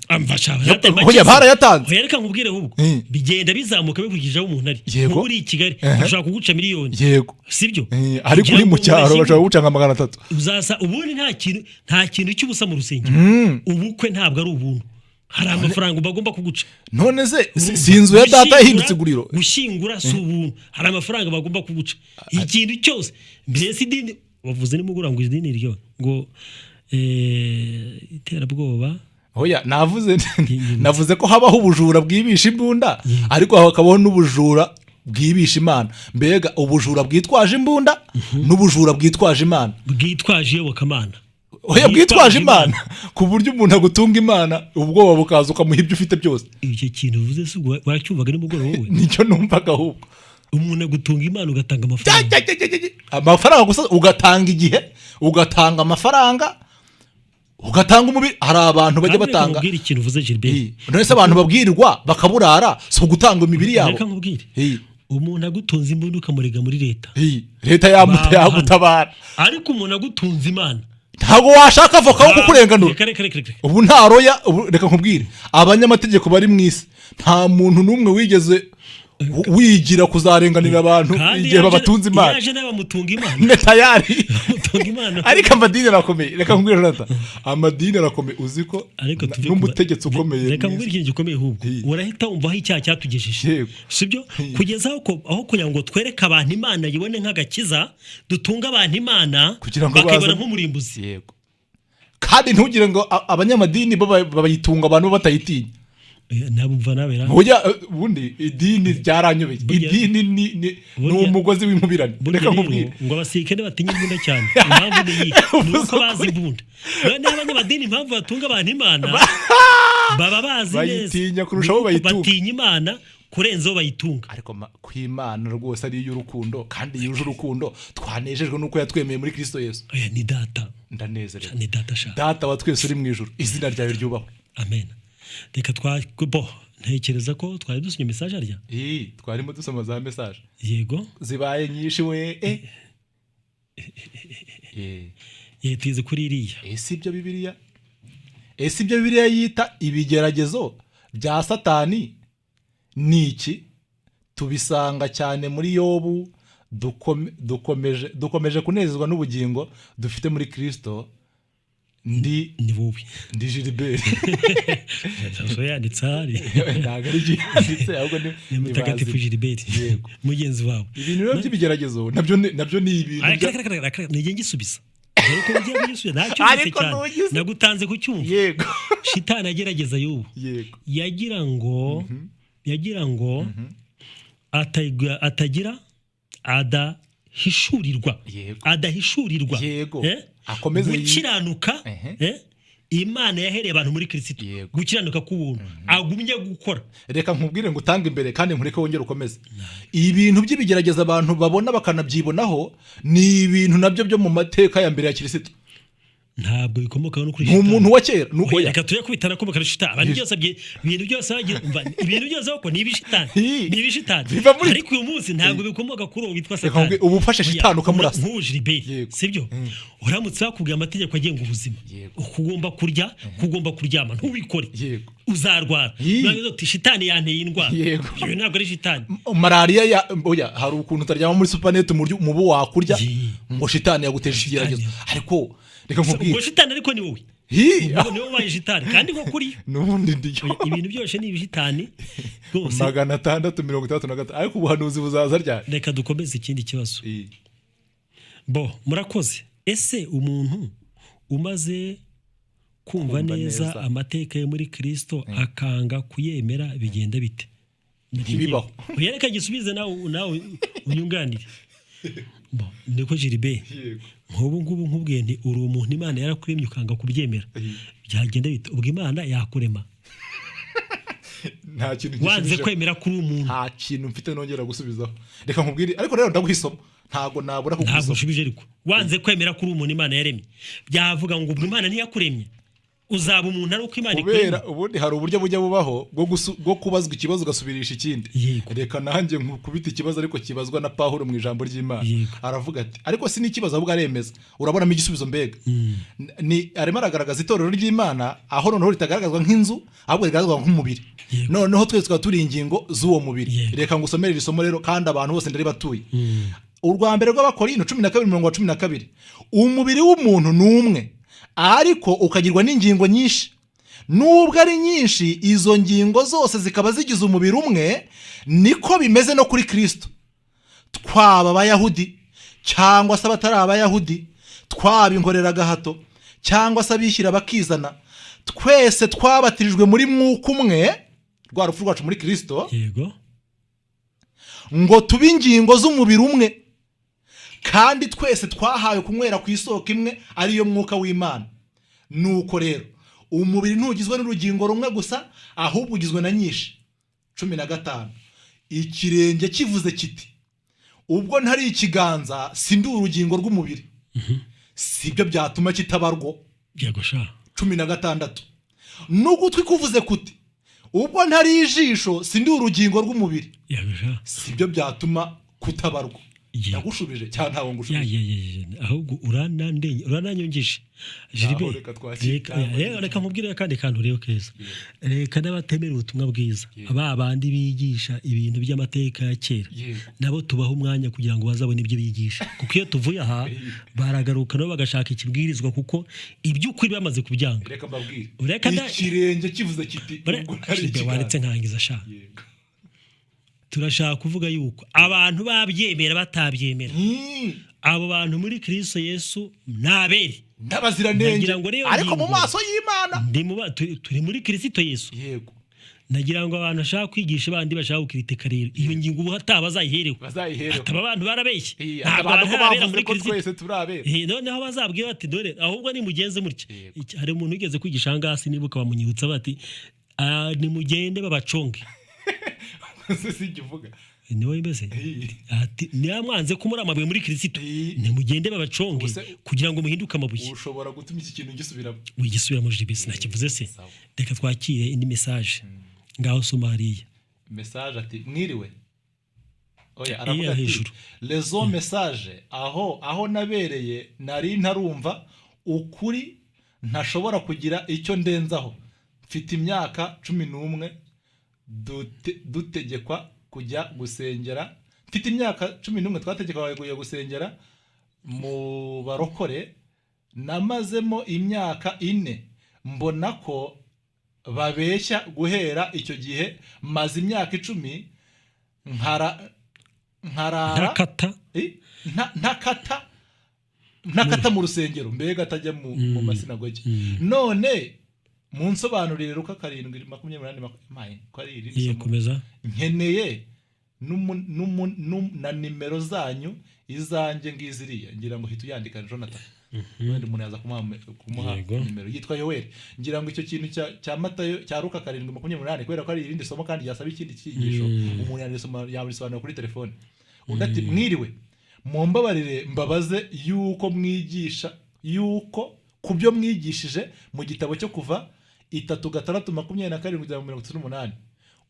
Oya barayatanze. Oya reka nkubwire ahubwo bigenda bizamuka bikurikije aho umuntu ari. Muri Kigali ushaka kuguca miliyoni. Yego. Sibyo? Ariko uri mu cyaro bashaka kuguca nka 300. Uzasa ubundi nta kintu cy'ubusa mu rusengero. Ubukwe ntabwo ari ubuntu. Hari amafaranga bagomba kuguca. None se sinzu ya data yahindutse iguriro. Gushyingura si ubuntu. Hari amafaranga bagomba kuguca. Ikintu cyose mbese idini wavuze nimugura ngo idini ryo ngo iterabwoba. Oya navuze ko habaho ubujura bwibisha imbunda ariko hakabaho n'ubujura bwibisha Imana. Mbega ubujura bwitwaje imbunda n'ubujura bwitwaje Imana. Bwitwaje iyobokamana. Oya bwitwaje Imana ku buryo umuntu agutunga Imana ubwoba bukaza ukamuha ibyo ufite byose. Icyo kintu uvuze se wacyumvaga nimugoro wowe? Nicyo numvaga ahubwo. Umuntu agutunga Imana ugatanga amafaranga. Amafaranga gusa ugatanga igihe, ugatanga amafaranga, ugatanga umubiri. Hari abantu bajya batanga. Nkubwira ikintu uvuze Gilbert. None se abantu babwirirwa bakaburara so gutanga imibiri yabo. Reka nkubwire. Umuntu agutunze imbunda ukamurega muri leta. Leta yagutabara. Ariko umuntu agutunze Imana ntabwo washaka avoka wo kukurenganura. Ubu nta roya. Reka nkubwire abanyamategeko bari mu isi nta muntu n'umwe wigeze wigira kuzarenganira abantu igihe babatunze Imana. Yaje n'abamutunga Imana. Ne tayari. Mutunga Imana. Ariko amadini arakomeye. Reka nkubwire Jonathan. Amadini arakomeye uziko n'umutegetsi ukomeye. Reka nkubwire ikintu gikomeye hubwo. Urahita umva aho icyaha cyatugejeje. Sibyo? Kugeza aho kugira ngo twereke abantu Imana yibone nk'agakiza dutunga abantu Imana bakibona nk'umurimbuzi. Yego. Kandi ntugire ngo abanyamadini bayitunga abantu batayitinya. Nabumva nabera. Oya ubundi idini ryaranyobeye. Idini ni umugozi w'inkubirane. Reka nkubwire ngo abasirikare batinya imbunda cyane. Impamvu ni iyi nuko bazi imbunda. None abanyamadini impamvu batunga abantu Imana baba bazi neza bayitinya kurushaho bayitunga. Batinya Imana kurenzaho bayitunga. Ariko kw'Imana rwose ari y'urukundo kandi yuje urukundo twanejejwe nuko yatwemeye muri Kristo Yesu. Oya ni data. Ndanezerewe. Ni data sha. Data wa twese uri mu ijuru. Izina ryawe ryubahwe. Amen. Reka ntekereza ko twari dusomye message arya. Twarimo dusoma za message. Yego. Zibaye nyinshi we. Yetize kuri iriya. Ese ibyo Bibiliya yita ibigeragezo bya Satani niki? Tubisanga cyane muri Yobu. Dukomeje kunezezwa n'ubugingo dufite muri Kristo. Ndi Gilbert. Yanditse hari. Ntabwo ari Gilbert ahubwo ni mutagatifu Gilbert. Mugenzi wawe. Ibintu by'ibigeragezo nabyo ni ibintu. Nige ngisubiza. Ariko ugiye kugisubiza ntacyo cyane. Nagutanze ku cyumva. Yego. Shitani agerageza Yobu. Yego. Yagira ngo atagira adahishurirwa. Yego. Adahishurirwa. Yego. Akomeze gukiranuka imana yahereye abantu muri kirisito gukiranuka k'ubuntu agumye gukora. reka nkubwire ngo utange imbere kandi nkureke wongere ukomeze. ibintu by'ibigerageza abantu babona bakanabyibonaho ni ibintu nabyo byo mu mateka ya mbere ya kirisito, ntabwo bikomoka no kuri umuntu wa kera. reka tuye kubitana ko bakara shitani abantu byose ibintu byose bagira ibintu byose bako ni ibishitani ariko uyu munsi ntabwo bikomoka kuri uwo witwa satani. ubu ufashe shitani ukamurasa nk'ujiriberi sibyo, uramutse bakubwiye amategeko agenga ubuzima, ukugomba kurya, kugomba kuryama, ntubikore uzarwara. none uti shitani yanteye indwara, ibyo ntabwo ari shitani. Malaria oya, hari ukuntu utaryama muri supanet mu bo wakurya ngo shitani yaguteje ikigeragezo. ariko reka nkubwire ngo shitani ariko ni wowe niwe wabaye shitani kandi ko kuri n'ubundi ndiyo ibintu byose ni ibishitani rwose. 663 ariko ubuhanuzi buzaza ryari. reka dukomeze ikindi kibazo. Murakoze. ese umuntu umaze kumva neza amateka yo muri Kristo akanga kuyemera bigenda bite? ntibibaho. reka gisubize nawe unyunganire. niko Gilbert nk'ubu ngubu nkubwiye nti uri umuntu Imana yarakuremye ukanga kubyemera, byagenda bite? ubwo Imana yakurema nta kintu wanze kwemera kuri umuntu, nta kintu mfite nongera gusubizaho. reka nkubwire ariko rero ndaguhisoma, ntago nabura kugusoma. ntabwo ushubije ariko wanze kwemera kuri umuntu Imana yaremye, byavuga ngo ubwo Imana ntiyakuremye uzaba umuntu ari uko Imana ikuremye. kubera ubundi hari uburyo bujya bubaho bwo kubazwa ikibazo ugasubirisha ikindi. reka nanjye nkubita ikibazo ariko kibazwa na Pawulo mu ijambo ry'Imana. aravuga ati ariko si n'ikibazo ahubwo aremeza, urabonamo igisubizo mbega. ni arimo aragaragaza itorero ry'Imana aho noneho ritagaragazwa nk'inzu ahubwo rigaragazwa nk'umubiri. noneho twese tukaba turi ingingo z'uwo mubiri. reka ngusomere iri somo rero kandi abantu bose ndari batuye. urwa mbere rw'Abakorinto 12:12, umubiri w'umuntu ni umwe ariko ukagirwa n'ingingo nyinshi, nubwo ari nyinshi izo ngingo zose zikaba zigize umubiri umwe. niko bimeze no kuri Kristo, twaba abayahudi cyangwa se abatari abayahudi, twaba inkoreragahato cyangwa se abishyira bakizana, twese twabatirijwe muri mwuka umwe, rwa rupfu rwacu muri Kristo, ngo tube ingingo z'umubiri umwe, kandi twese twahawe kunywera ku isoko imwe ariyo mwuka w'Imana. nuko rero umubiri ntugizwe n'urugingo rumwe gusa ahubwo ugizwe na nyinshi. 15 ikirenge kivuze kiti ubwo ntari ikiganza sindi urugingo rw'umubiri, sibyo byatuma kitabarwo. 16 n'ugutwi kuvuze kuti ubwo ntari ijisho sindi urugingo rw'umubiri, sibyo byatuma kutabarwo. yagushubije cyane ntawo ngushubije ahubwo urananyongeje. reka nkubwire kandi kantu rero keza. reka n'abatemera ubutumwa bwiza, aba bandi bigisha ibintu by'amateka ya kera, nabo tubaho umwanya kugira ngo bazabone ibyo bigisha, kuko iyo tuvuye aha baragaruka nabo bagashaka ikibwirizwa, kuko iby'ukuri bamaze kubyanga. reka mbabwire ikirenge kivuze kiti ubwo ntari ikiganza. waretse nkangiza shaka turashaka kuvuga yuko abantu babyemera batabyemera, abo bantu muri Kristo Yesu nabere n'abaziranenge ariko mu maso y'Imana turi muri Kristo Yesu. yego nagira ngo abantu bashaka kwigisha abandi bashaka gukritika rero iyo ngingo ubu hatabazayiherewe ataba abantu barabeshye abantu ko bavuze muri Kristo twese turabera. noneho bazabwira bati dore ahubwo ni mugenze mutya. hari umuntu wigeze kwigisha hangasi nibuka bamunyibutsa bati ni mugende babaconge sigivuga niwe mbese ati nyamwanze kumura amabuye muri Kristo nimugende babaconge kugira ngo muhinduke amabuye. ushobora gutuma iki kintu gisubiramo wigisubiramo JBS nakivuze se. reka twakire indi message ngaho Somalia. message ati mwiriwe. oya aravuga ati lezo message aho nabereye nari ntarumva ukuri, ntashobora kugira icyo ndenzaho, mfite imyaka 11 dutegekwa kujya gusengera, mfite imyaka 11 twategekwa kujya gusengera mu barokore, namazemo imyaka 4 mbona ko babeshya guhera icyo gihe, maze imyaka 10 nkarara ntakata mu rusengero, mbega atajya mu masinagogi. none munsobanurire Luka 7:28 ko ari iri komeza. nkeneye na nimero zanyu izanjye ngiziriya, ngira ngo hita uyandika Jonathan. wenda umuntu yaza kumuha nimero yitwa Yoweri. Ngira ngo icyo kintu cya Matayo cya Luka 7:28 kubera ko ari irindi somo kandi yasaba ikindi cyigisho umuntu yabisobanura kuri telefone. Undi ati mwiriwe mumbabarire mbabaze yuko mwigisha yuko kubyo mwigishije mu gitabo cyo kuva 3:27-38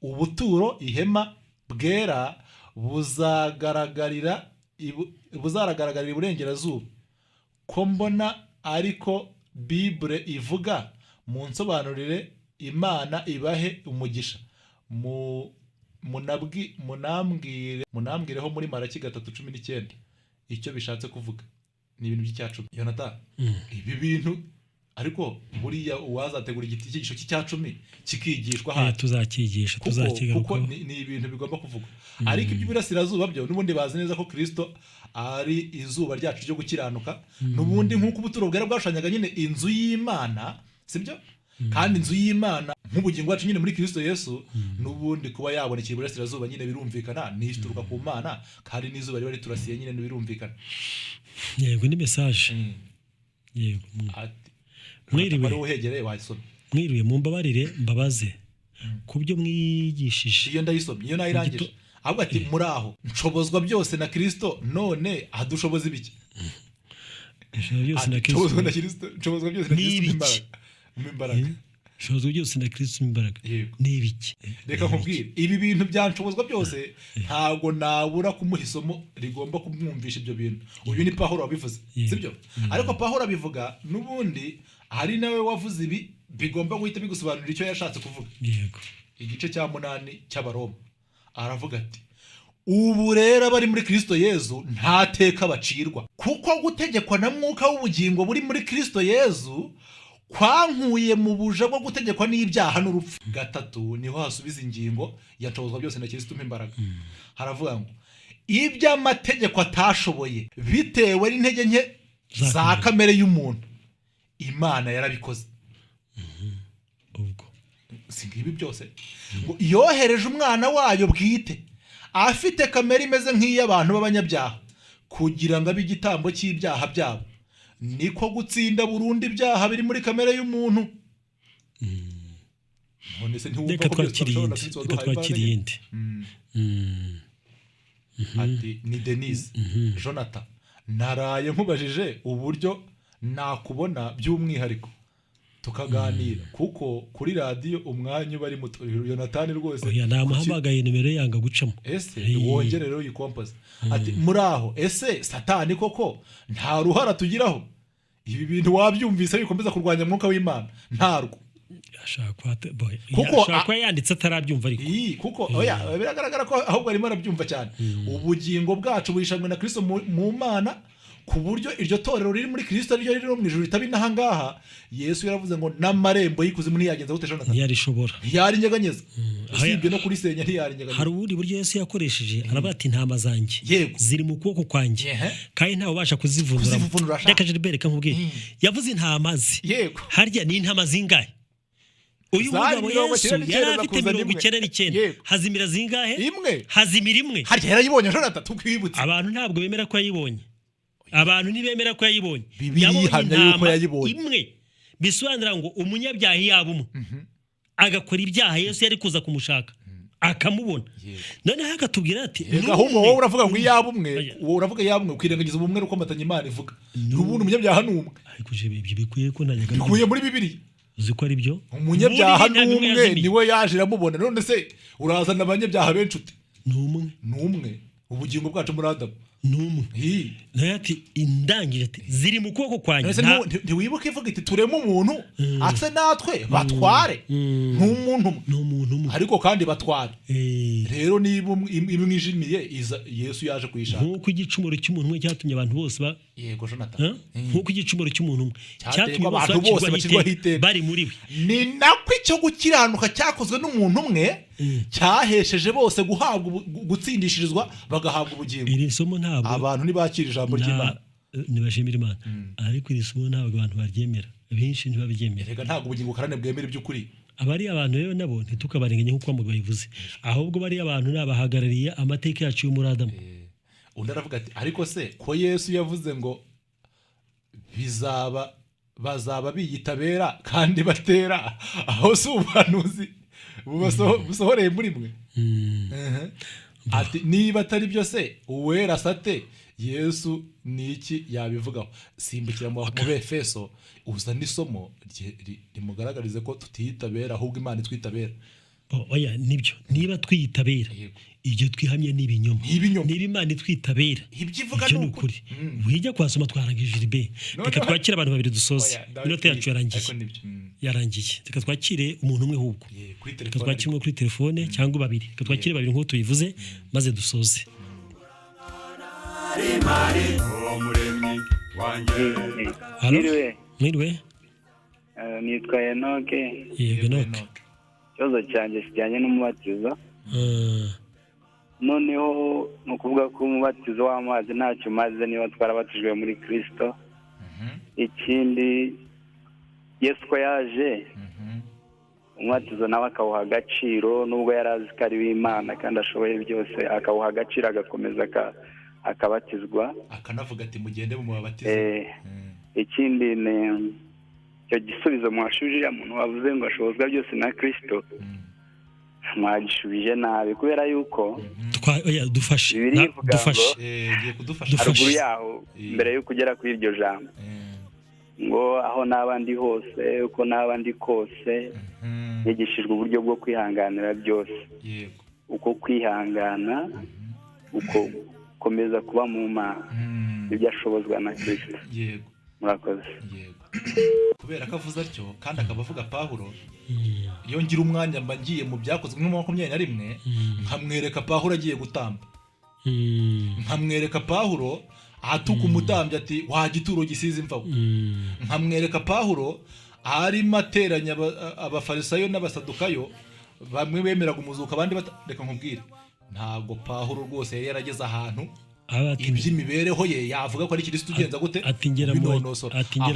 ubuturo ihema bwera buzagaragarira iburengerazuba ko mbona ariko Bible ivuga mu nsobanurire Imana ibahe umugisha munambwireho muri Malaki 3:19 icyo bishatse kuvuga ni ibintu by'icyacumi. Yonathan ibi bintu ariko buriya uwazategura igitisho cy'icyacumi kikigishwa hano tuzakigisha tuzakigaruka ni ibintu bigomba kuvuga. Ariko iby'Iburasirazuba byo nubundi bazi neza ko Kristo ari izuba ryacu ryo gukiranuka nubundi nk'uko ubuturo bwera bwashanyaga nyine inzu y'Imana sibyo kandi inzu y'Imana nk'ubugingo bwacu nyine muri Kristo Yesu nubundi kuba yabonekera Iburasirazuba nyine birumvikana nishituruka ku Mana kandi n'izuba riba riturasiye nyine birumvikana. Yego ni message yego mwiriwe mumbabarire mbabaze kubyo mwigishije. Iyo ndayisomye iyo nayirangije ahubwo ati muraho nshobozwa byose na Kristo none adushoboza ibiki byose na Kristo nshobozwa byose na Kristo imbaraga nshobozwa byose na Kristo imbaraga ni ibiki. Reka nkubwire ibi bintu byanshobozwa byose ntago nabura kumuha isomo rigomba kumwumvisha ibyo bintu. Uyu ni Pawulo wabivuze sibyo ariko Pawulo abivuga nubundi hari nawe wavuze ibi bigomba guhita bigusobanurira icyo yashatse kuvuga. Yego igice cya 8 cy'Abaroma aravuga ati ubu rero bari muri Kristo Yezu nta teka bacirwa kuko gutegekwa na mwuka w'ubugingo buri muri Kristo Yezu kwankuye mu buja bwo gutegekwa n'ibyaha n'urupfu. 3 niho hasubiza ingingo yacobozwa byose na Kristo imbaraga. Haravuga ngo iby'amategeko atashoboye bitewe n'intege nke za kamere y'umuntu Imana yarabikoze. Ubwo singibi byose ngo yohereje umwana wayo bwite afite kamere imeze nk'iy'abantu b'abanyabyaha kugira ngo abe igitambo cy'ibyaha byabo niko gutsinda burundu ibyaha biri muri kamere y'umuntu. None se reka twakirinde ati ni Denise Jonathan naraye nkubajije uburyo nakubona by'umwihariko tukaganira kuko kuri radio umwanya bari muto Jonathan rwose oya namuhamagaye nimero yanga gucamo ese wongere rero yikompoza ati muraho ese satani koko nta ruhara tugiraho ibi bintu wabyumvise bikomeza kurwanya mwuka w'Imana ntarwo kuko yanditse atarabyumva ariko kuko oya biragaragara ko ahubwo arimo arabyumva cyane. Ubugingo bwacu buhishamwe na Kristo mu Mana ku buryo iryo torero riri muri Kristo ryo riri mu ijuru ritabi nahangaha. Yesu yaravuze ngo n'amarembo y'ikuzimu ntiyagenza gute Jonathan ntiyarishobora ntiyarinyeganyeza usibye no kuri senya ntiyarinyeganyeza. Hari ubundi buryo Yesu yakoresheje aravuga ati intama zanjye ziri mu kuboko kwanjye kandi ntawe ubasha kuzivunura. Reka Gilbert nkubwire yavuze intama ze harya ni intama zingahe uyu mugabo Yesu yari afite 99 hazimira zingahe hazimira imwe harya yarayibonye Jonathan tukwibutse abantu ntabwo bemera ko yayibonye abantu ntibemera ko yayibonye yabonye yuko yayibonye imwe bisobanura ngo umunyabyaha yabumwe agakora ibyaha Yesu yari kuza kumushaka akamubona none akatubwira ati ahubwo wowe uravuga ngo yabumwe wowe uravuga yabumwe kwirengagiza ubumwe uko amatanya Imana ivuga n'ubundi umunyabyaha n'umwe ariko ibyo bikwiye ko najyaga bikuye muri Bibiliya uziko ari byo umunyabyaha n'umwe niwe yaje ramubona. None se urazana abanyabyaha benshi ute n'umwe ubugingo bwacu muri Adamu n'umwe nayo ati indangije ati ziri mu kuboko kwanjye ntiwibuke ivuga iti tureme umuntu ase natwe batware nk'umuntu umwe ariko kandi batware. Rero niba imwijimiye Yesu yaje kuyishaka nk'uko igicumuro cy'umuntu umwe cyatumye abantu bose yego Jonathan nk'uko igicumuro cy'umuntu umwe cyatumye abantu bose bacirwaho iteka bari muri we ni nako icyo gukiranuka cyakozwe n'umuntu umwe cyahesheje bose guhabwa gutsindishirizwa bagahabwa ubugingo. Iri somo ntabwo abantu ntibakira ijambo ry'Imana nibashimira Imana ariko iri somo ntabwo abantu baryemera benshi ntibabyemera. Reka ntabwo ubugingo karane bwemera iby'ukuri abari abantu rero nabo ntitukabarenganye nk'uko babivuze ahubwo bari abantu nabahagarariye amateka yacu yo muri Adamu. Undi aravuga ati ariko se ko Yesu yavuze ngo bazaba biyitabera kandi batera, aho si ubuhanuzi busohoreye muri mwe. Ati niba atari byo se uwera sate Yesu ni iki yabivugaho? Simbukira mu Befeso uzana isomo rimugaragarize ko tutiyitabera ahubwo Imana itwitabera. Oya nibyo, niba twiyitabera ibyo twihamye n'ibinyoma, niba Imana itwitabera ibyo ni ukuri. Wijya kwasoma twarangije iribe, reka twakire abantu babiri dusoze, inota yacu yarangiye. Reka twakire umuntu umwe ahubwo, reka twakire umwe kuri telefone cyangwa babiri, reka twakire babiri nk'uko tubivuze maze dusoze. Mwiriwe. Nitwa Enoke. Yego Enoke. Ikibazo cyanjye kijyanye n'umubatizo. Noneho ni ukuvuga ko umubatizo w'amazi ntacyo umaze niba twarabatijwe muri Kristo. Ikindi Yesu ko yaje umubatizo nawe akawuha agaciro, nubwo yari azi ko ari w'Imana kandi ashoboye byose, akawuha agaciro agakomeza akabatizwa, akanavuga ati mugende mubabatize. Ikindi ni icyo gisubizo mwashubije muntu wavuze ngo ashobozwa byose na Kristo, mwagishubije nabi kubera yuko dufashe haruguru yaho mbere yo kugera kuri iryo jambo ngo aho n'abandi hose uko n'abandi kose yigishijwe uburyo bwo kwihanganira byose. Uko kwihangana, uko komeza kuba mu Mana, ibyo ashobozwa na Kristo. Murakoze. Kubera ko avuze atyo kandi akaba avuga Pawulo, iyo ngira umwanya mba ngiye mu byakozwe nko 21 nkamwereka Pawulo agiye gutamba, nkamwereka Pawulo ahatuka umutambyi ati wagituro gisize imvaho, nkamwereka Pawulo arimo ateranya abafarisayo n'abasadukayo, bamwe bemeraga umuzuko abandi reka nkubwire, ntabwo Pawulo rwose yari yarageze ahantu iby'imibereho ye yavuga ko ari Kristo ugenza gute atingera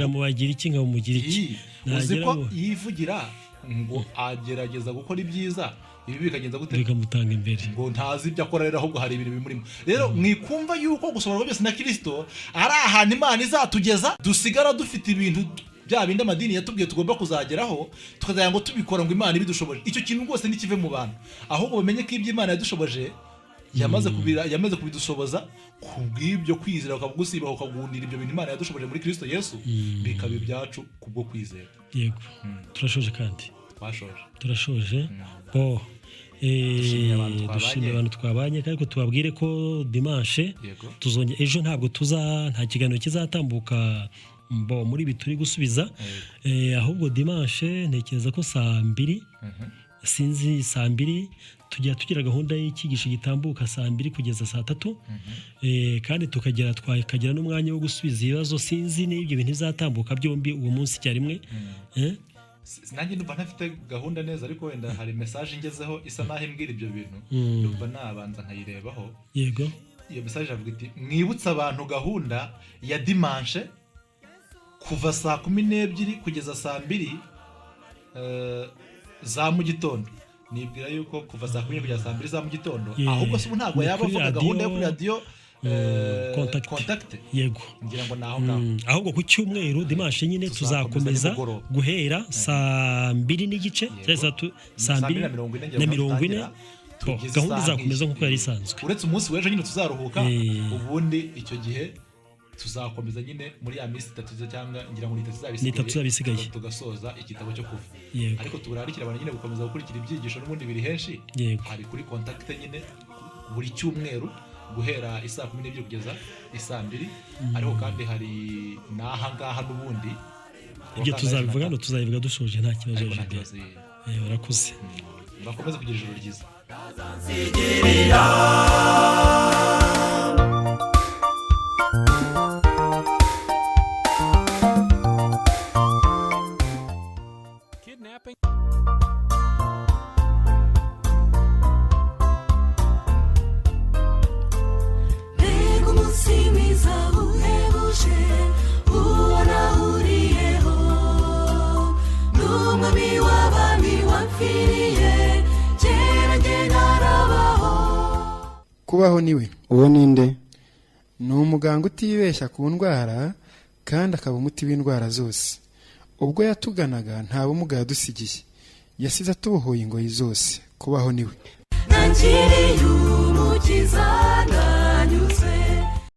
mu bagira iki nka umugira iki. Uzi ko yivugira ngo agerageza gukora ibyiza, ibi bikagenza gute bikamutanga imbere, ngo ntazi ibyo akora rero ahubwo hari ibintu bimurimo. Rero mwikumva yuko gusobanura byose na Kristo ari ahantu Imana izatugeza, dusigara dufite ibintu bya bindi amadini yatubwiye tugomba kuzageraho, tukazagira ngo tubikora ngo Imana ibidushoboje. Icyo kintu rwose ntikive mu bantu, ahubwo bamenye ko ibyo Imana yadushoboje yamaze kubidushoboza, kubw'ibyo kwizera ukagusiba ukagundira ibyo bintu Imana yadushoboje muri Kristo Yesu, bikaba ibyacu kubwo kwizera. Yego, turashoje kandi turashoje. Dushimira abantu twabanye, ariko tubabwire ko dimanche tuzongera ejo, ntabwo nta kiganiro kizatambuka muri ibi turi gusubiza, ahubwo dimanche ntekereza ko saa 2 sinzi saa 2 tujya tugira gahunda y'icyigisho gitambuka saa 2 kugeza saa 3, kandi twakagira n'umwanya wo gusubiza ibibazo. Sinzi n'ibyo bintu bizatambuka byombi uwo munsi icyarimwe. Nanjye numva ntafite gahunda neza, ariko wenda hari message ngezeho isa naho imbwira ibyo bintu, numva nabanza nkayirebaho. Yego, iyo message avuga iti mwibutsa abantu gahunda ya dimanche kuva saa 12 kugeza saa 2 za mu gitondo. Nibwira yuko kuva saa 12 kugeza saa 2 za mu gitondo, ahubwo se ntabwo yaba avuga gahunda yo kuri radio contact. Yego, ngira ngo naho ngaho, ahubwo ku cyumweru dimanche nyine tuzakomeza guhera saa 2 n'igice saa 2:40. Gahunda izakomeza nk'uko yari isanzwe, uretse umunsi w'ejo nyine tuzaruhuka. Ubundi icyo gihe tuzakomeza nyine muri ya minsi 3 cyangwa ngira ngo ni 3 zabisigaye tugasoza igitabo cyo kuva. Ariko turarikira abantu nyine gukomeza gukurikira ibyigisho n'ubundi biri henshi. Hari kuri contact nyine buri cyumweru guhera isaa 12 kugeza isaa 2, ariko kandi hari n'aha ngaha n'ubundi ibyo tuzabivuga tuzabivuga dushoje nta kibazo. Barakuze, bakomeze kugira ijoro ryiza. Kubaho niwe. Uwo ninde? Ni umuganga utibeshya ku ndwara kandi akaba umuti w'indwara zose. Ubwo yatuganaga nta bumuga yadusigiye, yasize atubohoye ingoyi zose. Kubaho niwe nakiriye umukiza